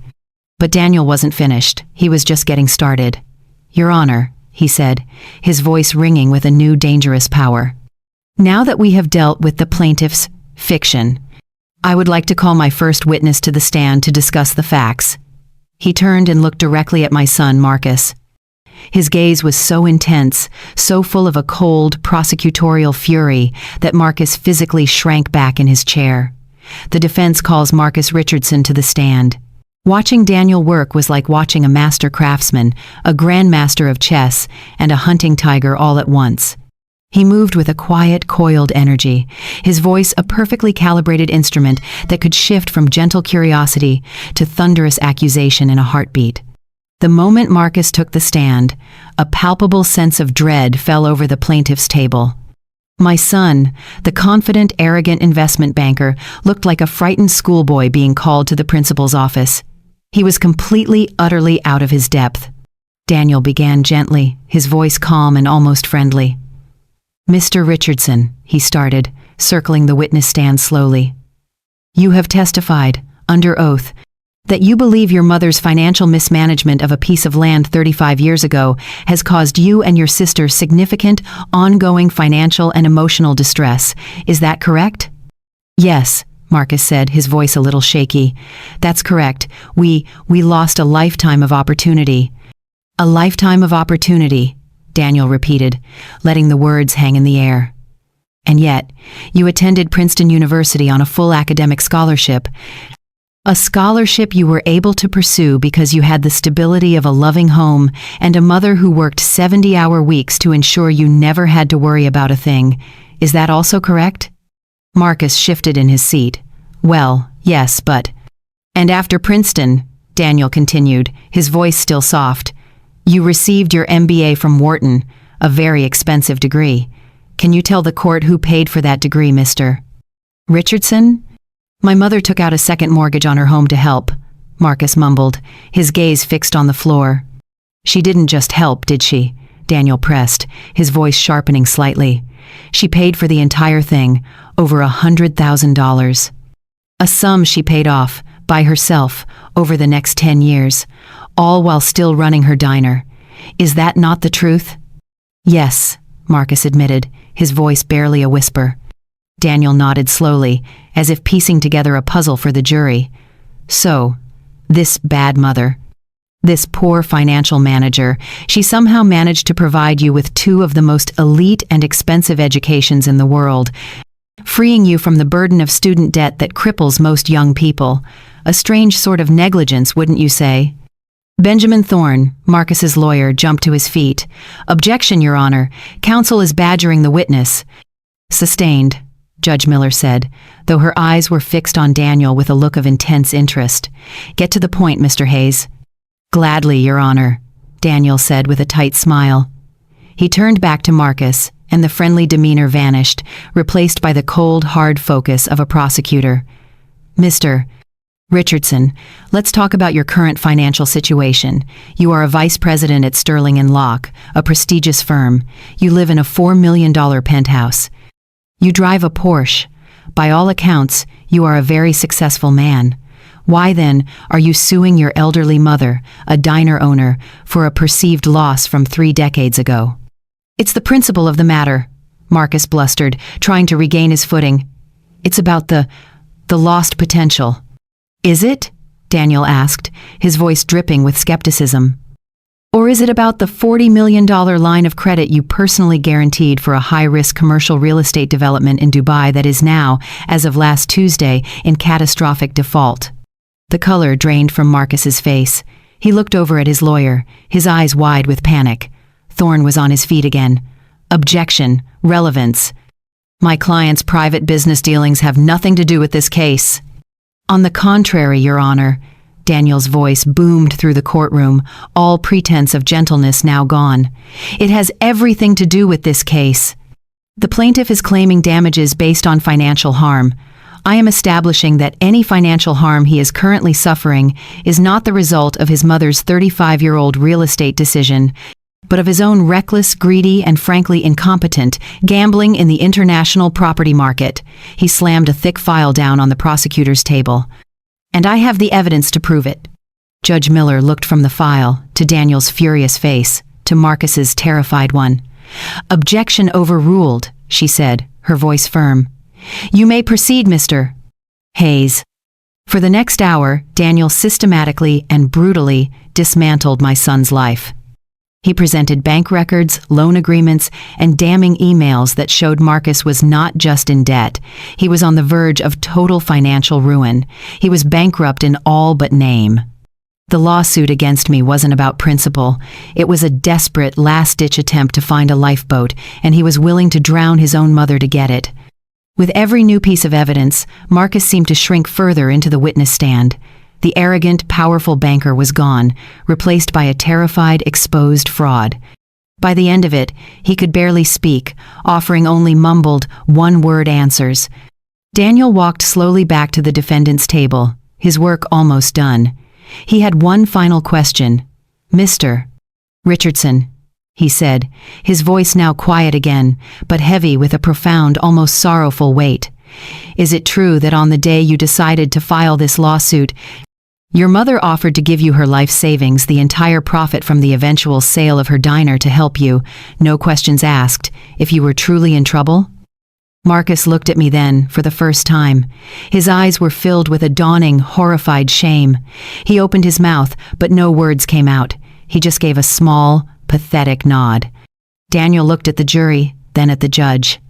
But Daniel wasn't finished. He was just getting started. "Your Honor," he said, his voice ringing with a new dangerous power. "Now that we have dealt with the plaintiff's fiction, I would like to call my first witness to the stand to discuss the facts." He turned and looked directly at my son, Marcus. His gaze was so intense, so full of a cold, prosecutorial fury, that Marcus physically shrank back in his chair. The defense calls Marcus Richardson to the stand. Watching Daniel work was like watching a master craftsman, a grandmaster of chess, and a hunting tiger all at once. He moved with a quiet, coiled energy, his voice a perfectly calibrated instrument that could shift from gentle curiosity to thunderous accusation in a heartbeat. The moment Marcus took the stand, a palpable sense of dread fell over the plaintiff's table. My son, the confident, arrogant investment banker, looked like a frightened schoolboy being called to the principal's office. He was completely, utterly out of his depth. Daniel began gently, his voice calm and almost friendly. "Mr. Richardson," he started, circling the witness stand slowly. "You have testified, under oath, that you believe your mother's financial mismanagement of a piece of land 35 years ago has caused you and your sister significant, ongoing financial and emotional distress. Is that correct?" "Yes," Marcus said, his voice a little shaky. "That's correct. We lost a lifetime of opportunity." "A lifetime of opportunity," Daniel repeated, letting the words hang in the air. "And yet, you attended Princeton University on a full academic scholarship. A scholarship you were able to pursue because you had the stability of a loving home and a mother who worked 70-hour weeks to ensure you never had to worry about a thing. Is that also correct?" Marcus shifted in his seat. "Well, yes, but—" "And after Princeton," Daniel continued, his voice still soft, "you received your MBA from Wharton, a very expensive degree. Can you tell the court who paid for that degree, Mr. Richardson?" "My mother took out a second mortgage on her home to help," Marcus mumbled, his gaze fixed on the floor. "She didn't just help, did she?" Daniel pressed, his voice sharpening slightly. "She paid for the entire thing, over $100,000. A sum she paid off, by herself, over the next 10 years, all while still running her diner. Is that not the truth?" "Yes," Marcus admitted, his voice barely a whisper. Daniel nodded slowly, as if piecing together a puzzle for the jury. "So, this bad mother, this poor financial manager, she somehow managed to provide you with two of the most elite and expensive educations in the world, freeing you from the burden of student debt that cripples most young people. A strange sort of negligence, wouldn't you say?" Benjamin Thorne, Marcus's lawyer, jumped to his feet. "Objection, Your Honor. Counsel is badgering the witness." "Sustained," Judge Miller said, though her eyes were fixed on Daniel with a look of intense interest. "Get to the point, Mr. Hayes." "Gladly, Your Honor," Daniel said with a tight smile. He turned back to Marcus, and the friendly demeanor vanished, replaced by the cold, hard focus of a prosecutor. "Mr. Richardson, let's talk about your current financial situation. You are a vice president at Sterling & Locke, a prestigious firm. You live in a $4 million penthouse. You drive a Porsche. By all accounts, you are a very successful man. Why then are you suing your elderly mother, a diner owner, for a perceived loss from 3 decades ago? It's the principle of the matter, Marcus blustered, trying to regain his footing. It's about the lost potential. Is it? Daniel asked, his voice dripping with skepticism. Or is it about the $40 million line of credit you personally guaranteed for a high-risk commercial real estate development in Dubai that is now, as of last Tuesday, in catastrophic default? The color drained from Marcus's face. He looked over at his lawyer, his eyes wide with panic. Thorne was on his feet again. Objection. Relevance. My client's private business dealings have nothing to do with this case. On the contrary, Your Honor. Daniel's voice boomed through the courtroom, all pretense of gentleness now gone. It has everything to do with this case. The plaintiff is claiming damages based on financial harm. I am establishing that any financial harm he is currently suffering is not the result of his mother's 35-year-old real estate decision, but of his own reckless, greedy, and frankly incompetent gambling in the international property market. He slammed a thick file down on the prosecutor's table. And I have the evidence to prove it. Judge Miller looked from the file, to Daniel's furious face, to Marcus's terrified one. Objection overruled, she said, her voice firm. You may proceed, Mr. Hayes. For the next hour, Daniel systematically and brutally dismantled my son's life. He presented bank records, loan agreements, and damning emails that showed Marcus was not just in debt. He was on the verge of total financial ruin. He was bankrupt in all but name. The lawsuit against me wasn't about principle. It was a desperate, last-ditch attempt to find a lifeboat, and he was willing to drown his own mother to get it. With every new piece of evidence, Marcus seemed to shrink further into the witness stand. The arrogant, powerful banker was gone, replaced by a terrified, exposed fraud. By the end of it, he could barely speak, offering only mumbled, one-word answers. Daniel walked slowly back to the defendant's table, his work almost done. He had one final question. Mr. Richardson, he said, his voice now quiet again, but heavy with a profound, almost sorrowful weight. Is it true that on the day you decided to file this lawsuit, your mother offered to give you her life savings, the entire profit from the eventual sale of her diner to help you, no questions asked, if you were truly in trouble? Marcus looked at me then, for the first time. His eyes were filled with a dawning, horrified shame. He opened his mouth, but no words came out. He just gave a small, pathetic nod. Daniel looked at the jury, then at the judge.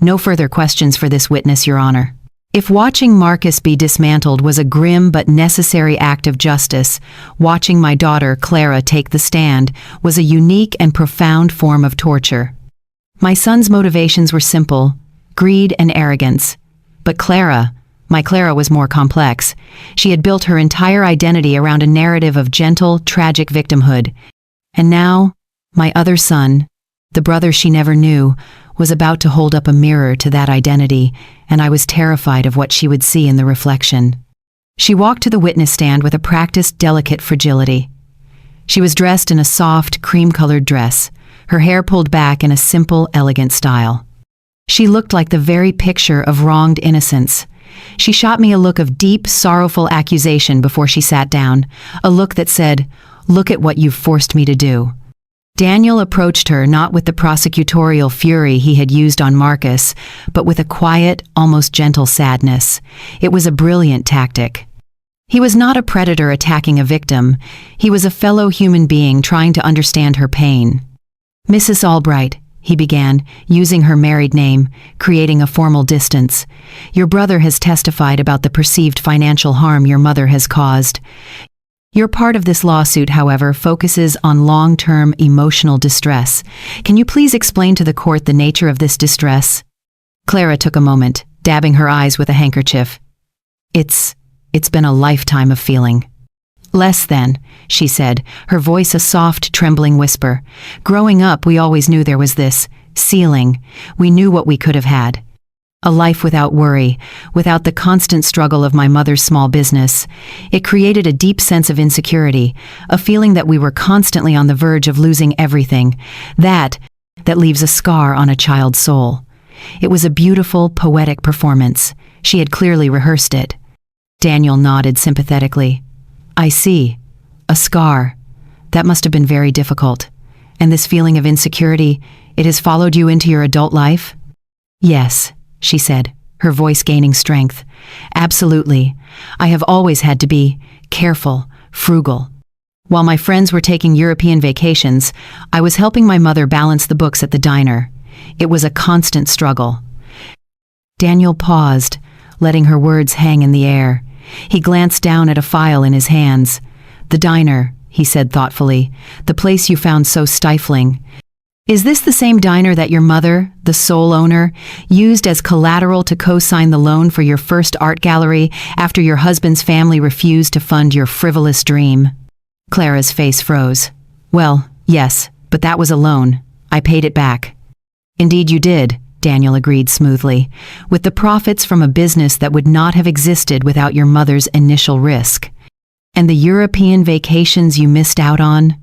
No further questions for this witness, Your Honor. If watching Marcus be dismantled was a grim but necessary act of justice, watching my daughter, Clara, take the stand was a unique and profound form of torture. My son's motivations were simple, greed and arrogance. But my Clara was more complex. She had built her entire identity around a narrative of gentle, tragic victimhood. And now, my other son, the brother she never knew, was about to hold up a mirror to that identity, and I was terrified of what she would see in the reflection. She walked to the witness stand with a practiced, delicate fragility. She was dressed in a soft, cream-colored dress, her hair pulled back in a simple, elegant style. She looked like the very picture of wronged innocence. She shot me a look of deep, sorrowful accusation before she sat down, a look that said, "Look at what you've forced me to do." Daniel approached her not with the prosecutorial fury he had used on Marcus, but with a quiet, almost gentle sadness. It was a brilliant tactic. He was not a predator attacking a victim. He was a fellow human being trying to understand her pain. "Mrs. Albright," he began, using her married name, creating a formal distance. "Your brother has testified about the perceived financial harm your mother has caused. Your part of this lawsuit, however, focuses on long-term emotional distress. Can you please explain to the court the nature of this distress?" Clara took a moment, dabbing her eyes with a handkerchief. It's been a lifetime of feeling." "Less than," she said, her voice a soft, trembling whisper. "Growing up, we always knew there was this ceiling. We knew what we could have had. A life without worry, without the constant struggle of my mother's small business. It created a deep sense of insecurity, a feeling that we were constantly on the verge of losing everything. That leaves a scar on a child's soul." It was a beautiful, poetic performance. She had clearly rehearsed it. Daniel nodded sympathetically. I see. A scar. That must have been very difficult. And this feeling of insecurity, it has followed you into your adult life? Yes, she said, her voice gaining strength. Absolutely. I have always had to be careful, frugal. While my friends were taking European vacations, I was helping my mother balance the books at the diner. It was a constant struggle. Daniel paused, letting her words hang in the air. He glanced down at a file in his hands. The diner, he said thoughtfully, the place you found so stifling. Is this the same diner that your mother, the sole owner, used as collateral to co-sign the loan for your first art gallery after your husband's family refused to fund your frivolous dream? Clara's face froze. Well, yes, but that was a loan. I paid it back. Indeed you did, Daniel agreed smoothly, with the profits from a business that would not have existed without your mother's initial risk. And the European vacations you missed out on?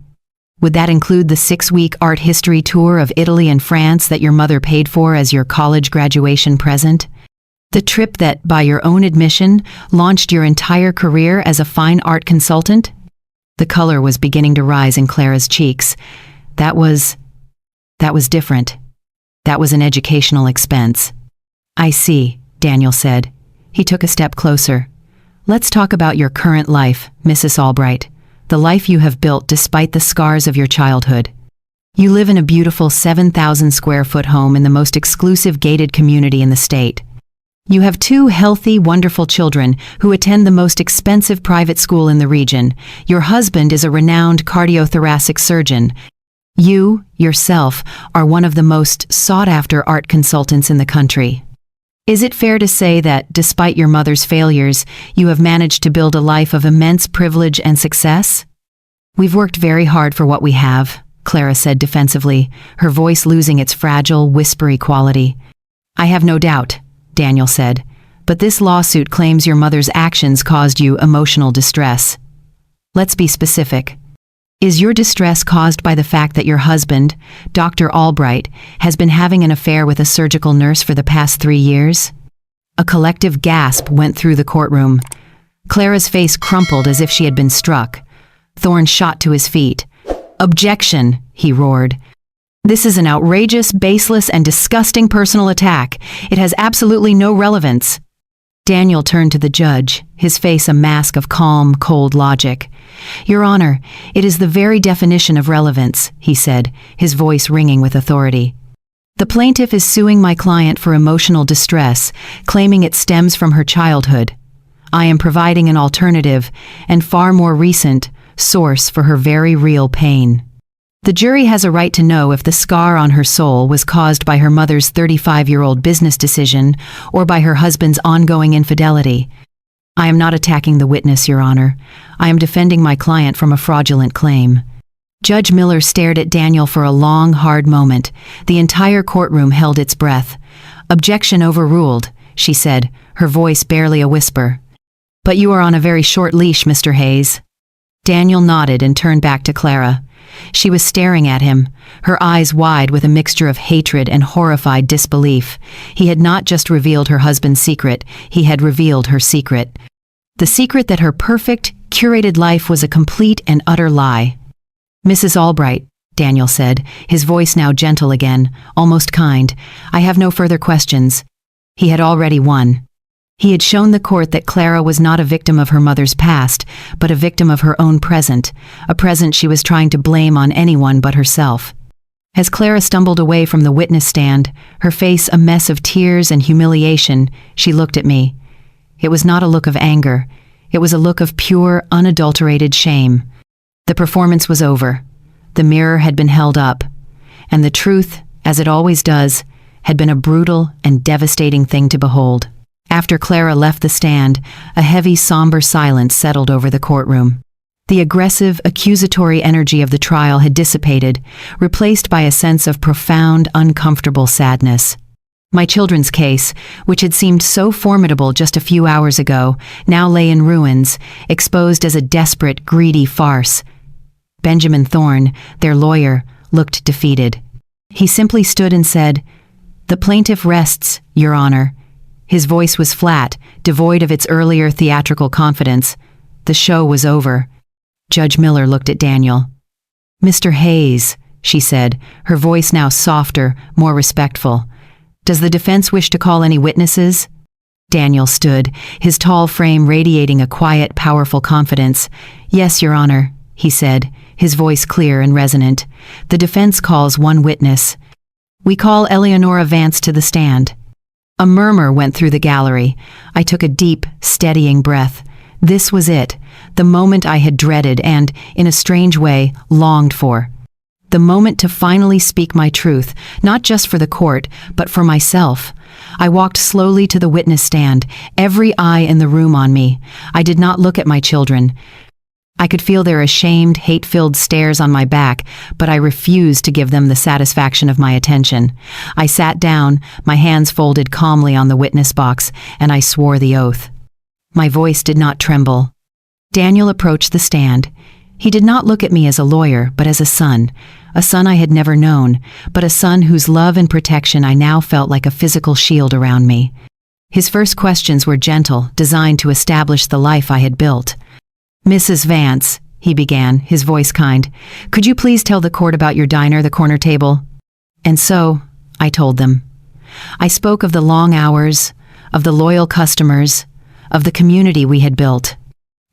Would that include the 6-week art history tour of Italy and France that your mother paid for as your college graduation present? The trip that, by your own admission, launched your entire career as a fine art consultant? The color was beginning to rise in Clara's cheeks. That was different. That was an educational expense. I see, Daniel said. He took a step closer. Let's talk about your current life, Mrs. Albright. The life you have built despite the scars of your childhood. You live in a beautiful 7,000 square foot home in the most exclusive gated community in the state. You have 2 healthy, wonderful children who attend the most expensive private school in the region. Your husband is a renowned cardiothoracic surgeon. You, yourself, are one of the most sought-after art consultants in the country. Is it fair to say that, despite your mother's failures, you have managed to build a life of immense privilege and success? We've worked very hard for what we have, Clara said defensively, her voice losing its fragile, whispery quality. I have no doubt, Daniel said, but this lawsuit claims your mother's actions caused you emotional distress. Let's be specific. Is your distress caused by the fact that your husband, Dr. Albright, has been having an affair with a surgical nurse for the past 3 years? A collective gasp went through the courtroom. Clara's face crumpled as if she had been struck. Thorne shot to his feet. Objection, he roared. This is an outrageous, baseless, and disgusting personal attack. It has absolutely no relevance. Daniel turned to the judge, his face a mask of calm, cold logic. Your Honor, it is the very definition of relevance, he said, his voice ringing with authority. The plaintiff is suing my client for emotional distress, claiming it stems from her childhood. I am providing an alternative, and far more recent, source for her very real pain. The jury has a right to know if the scar on her soul was caused by her mother's 35-year-old business decision or by her husband's ongoing infidelity. I am not attacking the witness, Your Honor. I am defending my client from a fraudulent claim. Judge Miller stared at Daniel for a long, hard moment. The entire courtroom held its breath. Objection overruled, she said, her voice barely a whisper. But you are on a very short leash, Mr. Hayes. Daniel nodded and turned back to Clara. She was staring at him, her eyes wide with a mixture of hatred and horrified disbelief. He had not just revealed her husband's secret, he had revealed her secret. The secret that her perfect, curated life was a complete and utter lie. Mrs. Albright, Daniel said, his voice now gentle again, almost kind, I have no further questions. He had already won. He had shown the court that Clara was not a victim of her mother's past, but a victim of her own present, a present she was trying to blame on anyone but herself. As Clara stumbled away from the witness stand, her face a mess of tears and humiliation, she looked at me. It was not a look of anger. It was a look of pure, unadulterated shame. The performance was over. The mirror had been held up. And the truth, as it always does, had been a brutal and devastating thing to behold. After Clara left the stand, a heavy, somber silence settled over the courtroom. The aggressive, accusatory energy of the trial had dissipated, replaced by a sense of profound, uncomfortable sadness. My children's case, which had seemed so formidable just a few hours ago, now lay in ruins, exposed as a desperate, greedy farce. Benjamin Thorne, their lawyer, looked defeated. He simply stood and said, "The plaintiff rests, Your Honor." His voice was flat, devoid of its earlier theatrical confidence. The show was over. Judge Miller looked at Daniel. "Mr. Hayes," she said, her voice now softer, more respectful. "Does the defense wish to call any witnesses?" Daniel stood, his tall frame radiating a quiet, powerful confidence. "Yes, Your Honor," he said, his voice clear and resonant. "The defense calls one witness. We call Eleonora Vance to the stand." A murmur went through the gallery. I took a deep, steadying breath. This was it, the moment I had dreaded and, in a strange way, longed for. The moment to finally speak my truth, not just for the court, but for myself. I walked slowly to the witness stand, every eye in the room on me. I did not look at my children. I could feel their ashamed, hate-filled stares on my back, but I refused to give them the satisfaction of my attention. I sat down, my hands folded calmly on the witness box, and I swore the oath. My voice did not tremble. Daniel approached the stand. He did not look at me as a lawyer, but as a son I had never known, but a son whose love and protection I now felt like a physical shield around me. His first questions were gentle, designed to establish the life I had built. "Mrs. Vance," he began, his voice kind, "could you please tell the court about your diner, the corner table?" And so, I told them. I spoke of the long hours, of the loyal customers, of the community we had built.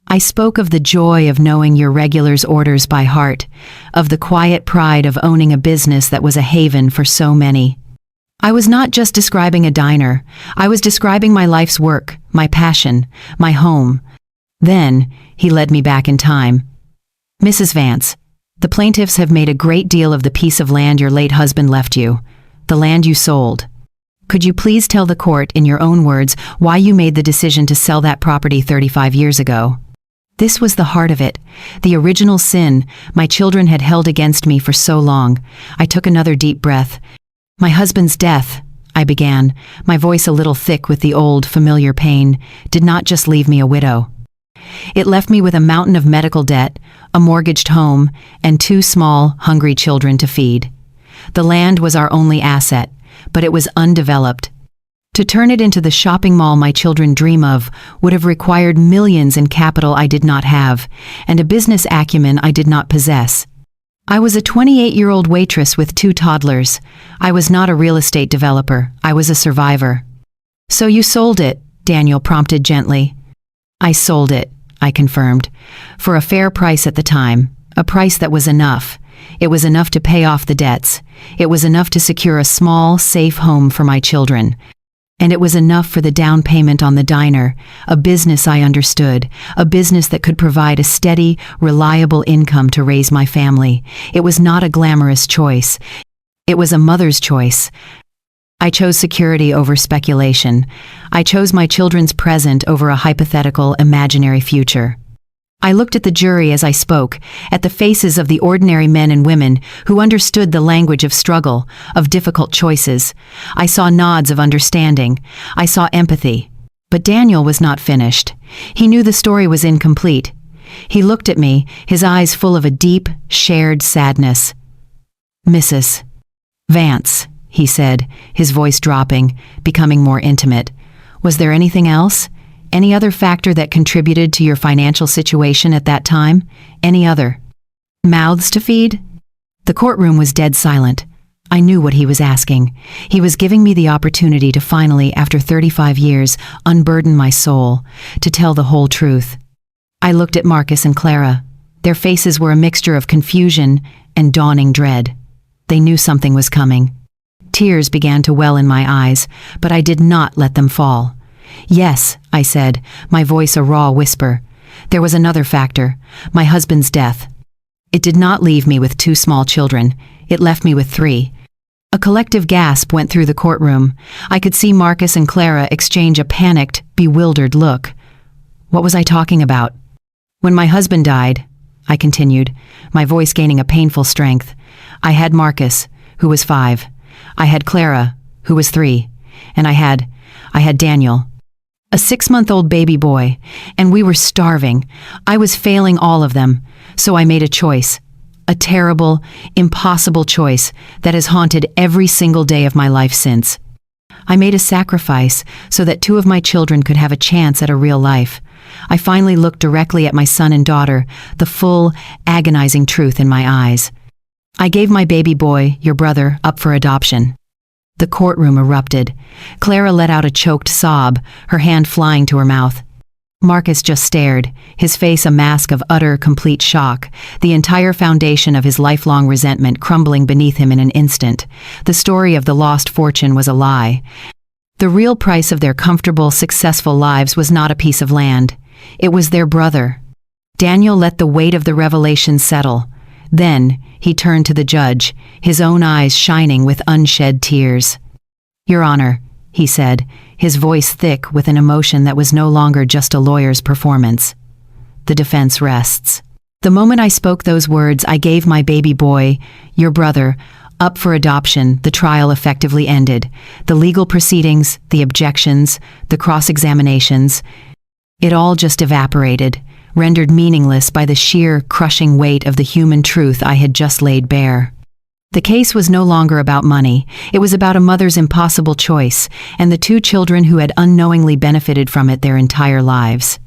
I spoke of the joy of knowing your regulars' orders by heart, of the quiet pride of owning a business that was a haven for so many. I was not just describing a diner, I was describing my life's work, my passion, my home. Then, he led me back in time. "Mrs. Vance, the plaintiffs have made a great deal of the piece of land your late husband left you, the land you sold. Could you please tell the court, in your own words, why you made the decision to sell that property 35 years ago?" This was the heart of it, the original sin my children had held against me for so long. I took another deep breath. "My husband's death," I began, my voice a little thick with the old, familiar pain, "did not just leave me a widow. It left me with a mountain of medical debt, a mortgaged home, and 2 small, hungry children to feed. The land was our only asset, but it was undeveloped. To turn it into the shopping mall my children dream of would have required millions in capital I did not have, and a business acumen I did not possess. I was a 28-year-old waitress with 2 toddlers. I was not a real estate developer. I was a survivor." "So you sold it," Daniel prompted gently. "I sold it," I confirmed, "for a fair price at the time, a price that was enough. It was enough to pay off the debts. It was enough to secure a small, safe home for my children. And it was enough for the down payment on the diner, a business I understood, a business that could provide a steady, reliable income to raise my family. It was not a glamorous choice. It was a mother's choice. I chose security over speculation. I chose my children's present over a hypothetical, imaginary future." I looked at the jury as I spoke, at the faces of the ordinary men and women who understood the language of struggle, of difficult choices. I saw nods of understanding. I saw empathy. But Daniel was not finished. He knew the story was incomplete. He looked at me, his eyes full of a deep, shared sadness. "Mrs. Vance," he said, his voice dropping, becoming more intimate. "Was there anything else? Any other factor that contributed to your financial situation at that time? Any other mouths to feed?" The courtroom was dead silent. I knew what he was asking. He was giving me the opportunity to finally, after 35 years, unburden my soul, to tell the whole truth. I looked at Marcus and Clara. Their faces were a mixture of confusion and dawning dread. They knew something was coming. Tears began to well in my eyes, but I did not let them fall. "Yes," I said, my voice a raw whisper. "There was another factor, my husband's death. It did not leave me with 2 small children. It left me with 3. A collective gasp went through the courtroom. I could see Marcus and Clara exchange a panicked, bewildered look. What was I talking about? "When my husband died," I continued, my voice gaining a painful strength, "I had Marcus, who was 5. I had Clara, who was 3. And I had Daniel, a 6-month-old baby boy, and we were starving. I was failing all of them, so I made a choice. A terrible, impossible choice that has haunted every single day of my life since. I made a sacrifice so that two of my children could have a chance at a real life. I finally looked directly at my son and daughter, the full, agonizing truth in my eyes. I gave my baby boy, your brother, up for adoption. The courtroom erupted. Clara let out a choked sob, her hand flying to her mouth. Marcus just stared, his face a mask of utter, complete shock, the entire foundation of his lifelong resentment crumbling beneath him in an instant. The story of the lost fortune was a lie. The real price of their comfortable, successful lives was not a piece of land. It was their brother. Daniel let the weight of the revelation settle. Then, he turned to the judge, his own eyes shining with unshed tears. "Your Honor," he said, his voice thick with an emotion that was no longer just a lawyer's performance. "The defense rests." The moment I spoke those words, I gave my baby boy, your brother, up for adoption. The trial effectively ended. The legal proceedings, the objections, the cross-examinations, it all just evaporated, rendered meaningless by the sheer, crushing weight of the human truth I had just laid bare. The case was no longer about money. It was about a mother's impossible choice, and the two children who had unknowingly benefited from it their entire lives.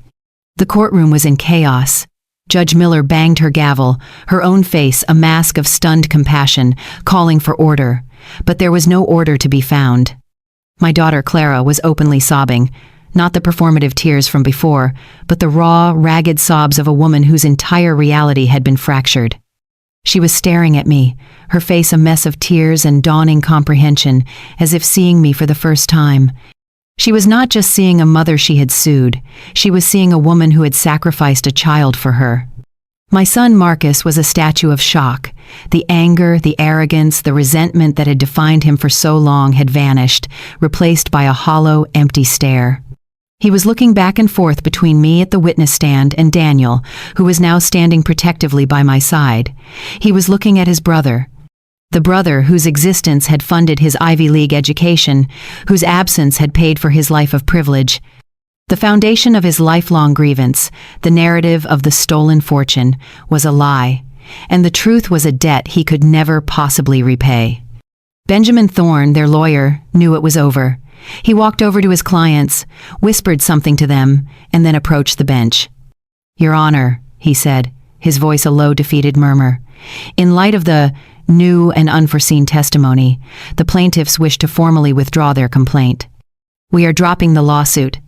The courtroom was in chaos. Judge Miller banged her gavel, her own face a mask of stunned compassion, calling for order. But there was no order to be found. My daughter Clara was openly sobbing, not the performative tears from before, but the raw, ragged sobs of a woman whose entire reality had been fractured. She was staring at me, her face a mess of tears and dawning comprehension, as if seeing me for the first time. She was not just seeing a mother she had sued, she was seeing a woman who had sacrificed a child for her. My son Marcus was a statue of shock. The anger, the arrogance, the resentment that had defined him for so long had vanished, replaced by a hollow, empty stare. He was looking back and forth between me at the witness stand and Daniel, who was now standing protectively by my side. He was looking at his brother. The brother whose existence had funded his Ivy League education, whose absence had paid for his life of privilege. The foundation of his lifelong grievance, the narrative of the stolen fortune, was a lie, and the truth was a debt he could never possibly repay. Benjamin Thorne, their lawyer, knew it was over. He walked over to his clients, whispered something to them, and then approached the bench. "Your Honor," he said, his voice a low, defeated murmur. "In light of the new and unforeseen testimony, the plaintiffs wish to formally withdraw their complaint. We are dropping the lawsuit."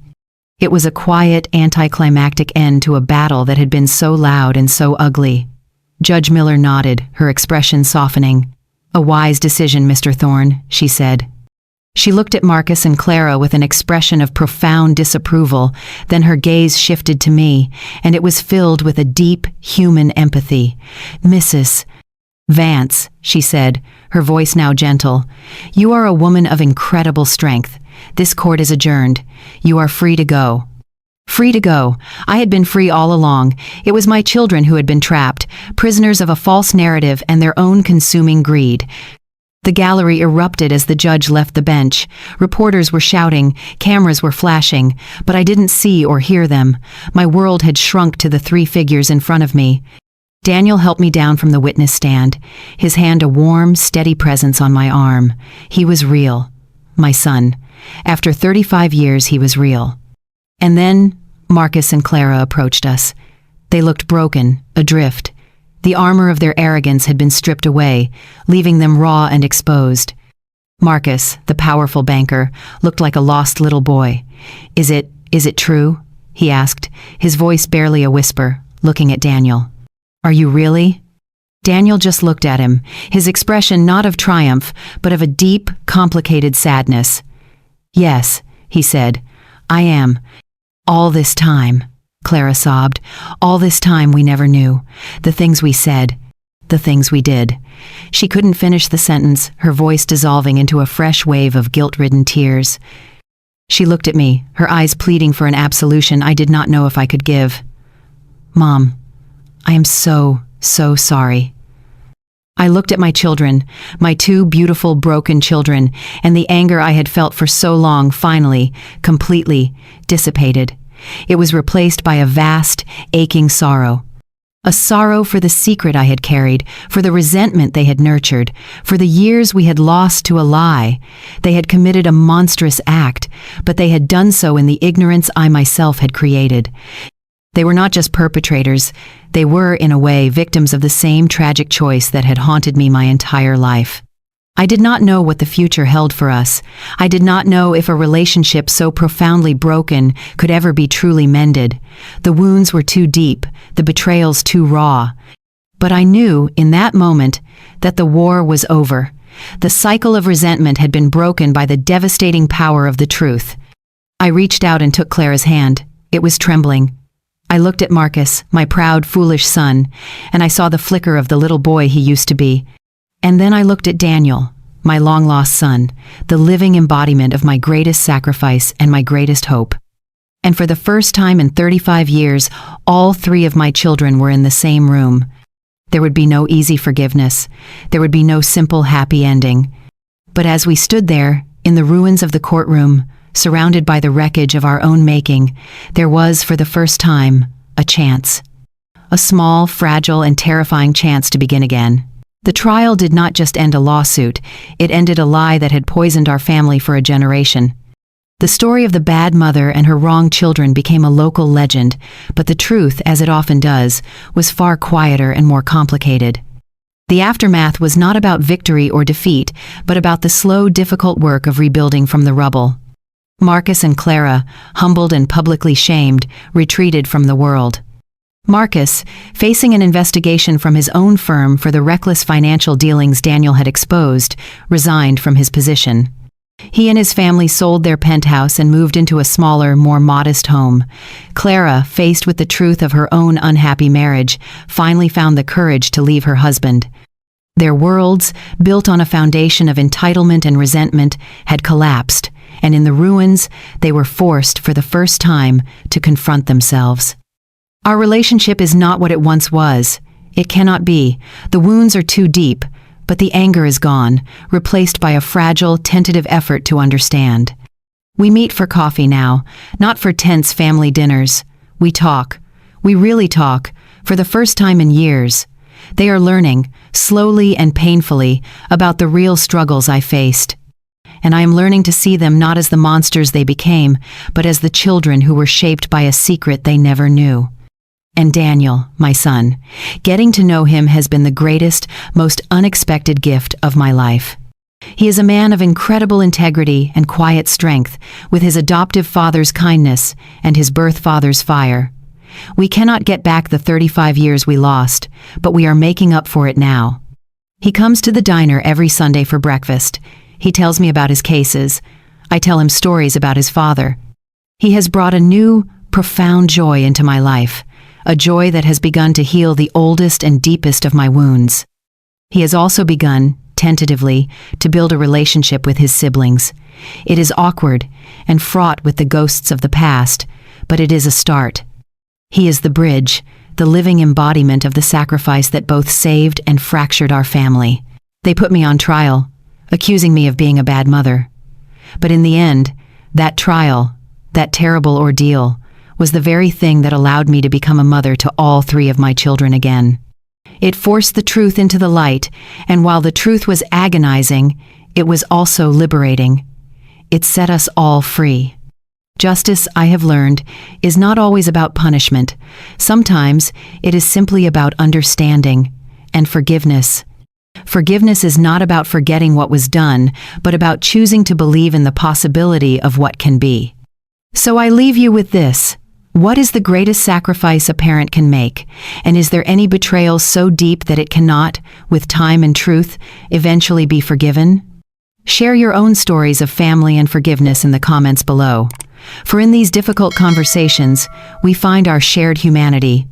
It was a quiet, anticlimactic end to a battle that had been so loud and so ugly. Judge Miller nodded, her expression softening. "A wise decision, Mr. Thorne," she said. She looked at Marcus and Clara with an expression of profound disapproval, then her gaze shifted to me, and it was filled with a deep, human empathy. "Mrs. Vance," she said, her voice now gentle, "you are a woman of incredible strength. This court is adjourned. You are free to go." Free to go. I had been free all along. It was my children who had been trapped, prisoners of a false narrative and their own consuming greed. The gallery erupted as the judge left the bench. Reporters were shouting, cameras were flashing, but I didn't see or hear them. My world had shrunk to the three figures in front of me. Daniel helped me down from the witness stand, his hand a warm, steady presence on my arm. He was real. My son. After 35 years, he was real. And then Marcus and Clara approached us. They looked broken, adrift. The armor of their arrogance had been stripped away, leaving them raw and exposed. Marcus, the powerful banker, looked like a lost little boy. Is it true?" he asked, his voice barely a whisper, looking at Daniel. "Are you really?" Daniel just looked at him, his expression not of triumph, but of a deep, complicated sadness. "Yes," he said, "I am. All this time," Clara sobbed, "all this time we never knew. The things we said, the things we did." She couldn't finish the sentence, her voice dissolving into a fresh wave of guilt-ridden tears. She looked at me, her eyes pleading for an absolution I did not know if I could give. "Mom, I am so sorry." I looked at my children, my two beautiful, broken children, and the anger I had felt for so long finally, completely, dissipated. It was replaced by a vast, aching sorrow. A sorrow for the secret I had carried, for the resentment they had nurtured, for the years we had lost to a lie. They had committed a monstrous act, but they had done so in the ignorance I myself had created. They were not just perpetrators, they were, in a way, victims of the same tragic choice that had haunted me my entire life. I did not know what the future held for us. I did not know if a relationship so profoundly broken could ever be truly mended. The wounds were too deep, the betrayals too raw. But I knew, in that moment, that the war was over. The cycle of resentment had been broken by the devastating power of the truth. I reached out and took Clara's hand. It was trembling. I looked at Marcus, my proud, foolish son, and I saw the flicker of the little boy he used to be. And then I looked at Daniel, my long-lost son, the living embodiment of my greatest sacrifice and my greatest hope. And for the first time in 35 years, all three of my children were in the same room. There would be no easy forgiveness. There would be no simple, happy ending. But as we stood there, in the ruins of the courtroom, surrounded by the wreckage of our own making, there was, for the first time, a chance. A small, fragile, and terrifying chance to begin again. The trial did not just end a lawsuit, it ended a lie that had poisoned our family for a generation. The story of the bad mother and her wrong children became a local legend, but the truth, as it often does, was far quieter and more complicated. The aftermath was not about victory or defeat, but about the slow, difficult work of rebuilding from the rubble. Marcus and Clara, humbled and publicly shamed, retreated from the world. Marcus, facing an investigation from his own firm for the reckless financial dealings Daniel had exposed, resigned from his position. He and his family sold their penthouse and moved into a smaller, more modest home. Clara, faced with the truth of her own unhappy marriage, finally found the courage to leave her husband. Their worlds, built on a foundation of entitlement and resentment, had collapsed, and in the ruins, they were forced, for the first time, to confront themselves. Our relationship is not what it once was. It cannot be. The wounds are too deep, but the anger is gone, replaced by a fragile, tentative effort to understand. We meet for coffee now, not for tense family dinners. We talk. We really talk, for the first time in years. They are learning, slowly and painfully, about the real struggles I faced. And I am learning to see them not as the monsters they became, but as the children who were shaped by a secret they never knew. And Daniel, my son, getting to know him has been the greatest, most unexpected gift of my life. He is a man of incredible integrity and quiet strength, with his adoptive father's kindness and his birth father's fire. We cannot get back the 35 years we lost, but we are making up for it now. He comes to the diner every Sunday for breakfast. He tells me about his cases. I tell him stories about his father. He has brought a new, profound joy into my life. A joy that has begun to heal the oldest and deepest of my wounds. He has also begun, tentatively, to build a relationship with his siblings. It is awkward and fraught with the ghosts of the past, but it is a start. He is the bridge, the living embodiment of the sacrifice that both saved and fractured our family. They put me on trial, accusing me of being a bad mother. But in the end, that trial, that terrible ordeal, was the very thing that allowed me to become a mother to all three of my children again. It forced the truth into the light, and while the truth was agonizing, it was also liberating. It set us all free. Justice, I have learned, is not always about punishment. Sometimes it is simply about understanding and forgiveness. Forgiveness is not about forgetting what was done, but about choosing to believe in the possibility of what can be. So I leave you with this. What is the greatest sacrifice a parent can make? And is there any betrayal so deep that it cannot, with time and truth, eventually be forgiven? Share your own stories of family and forgiveness in the comments below. For in these difficult conversations, we find our shared humanity,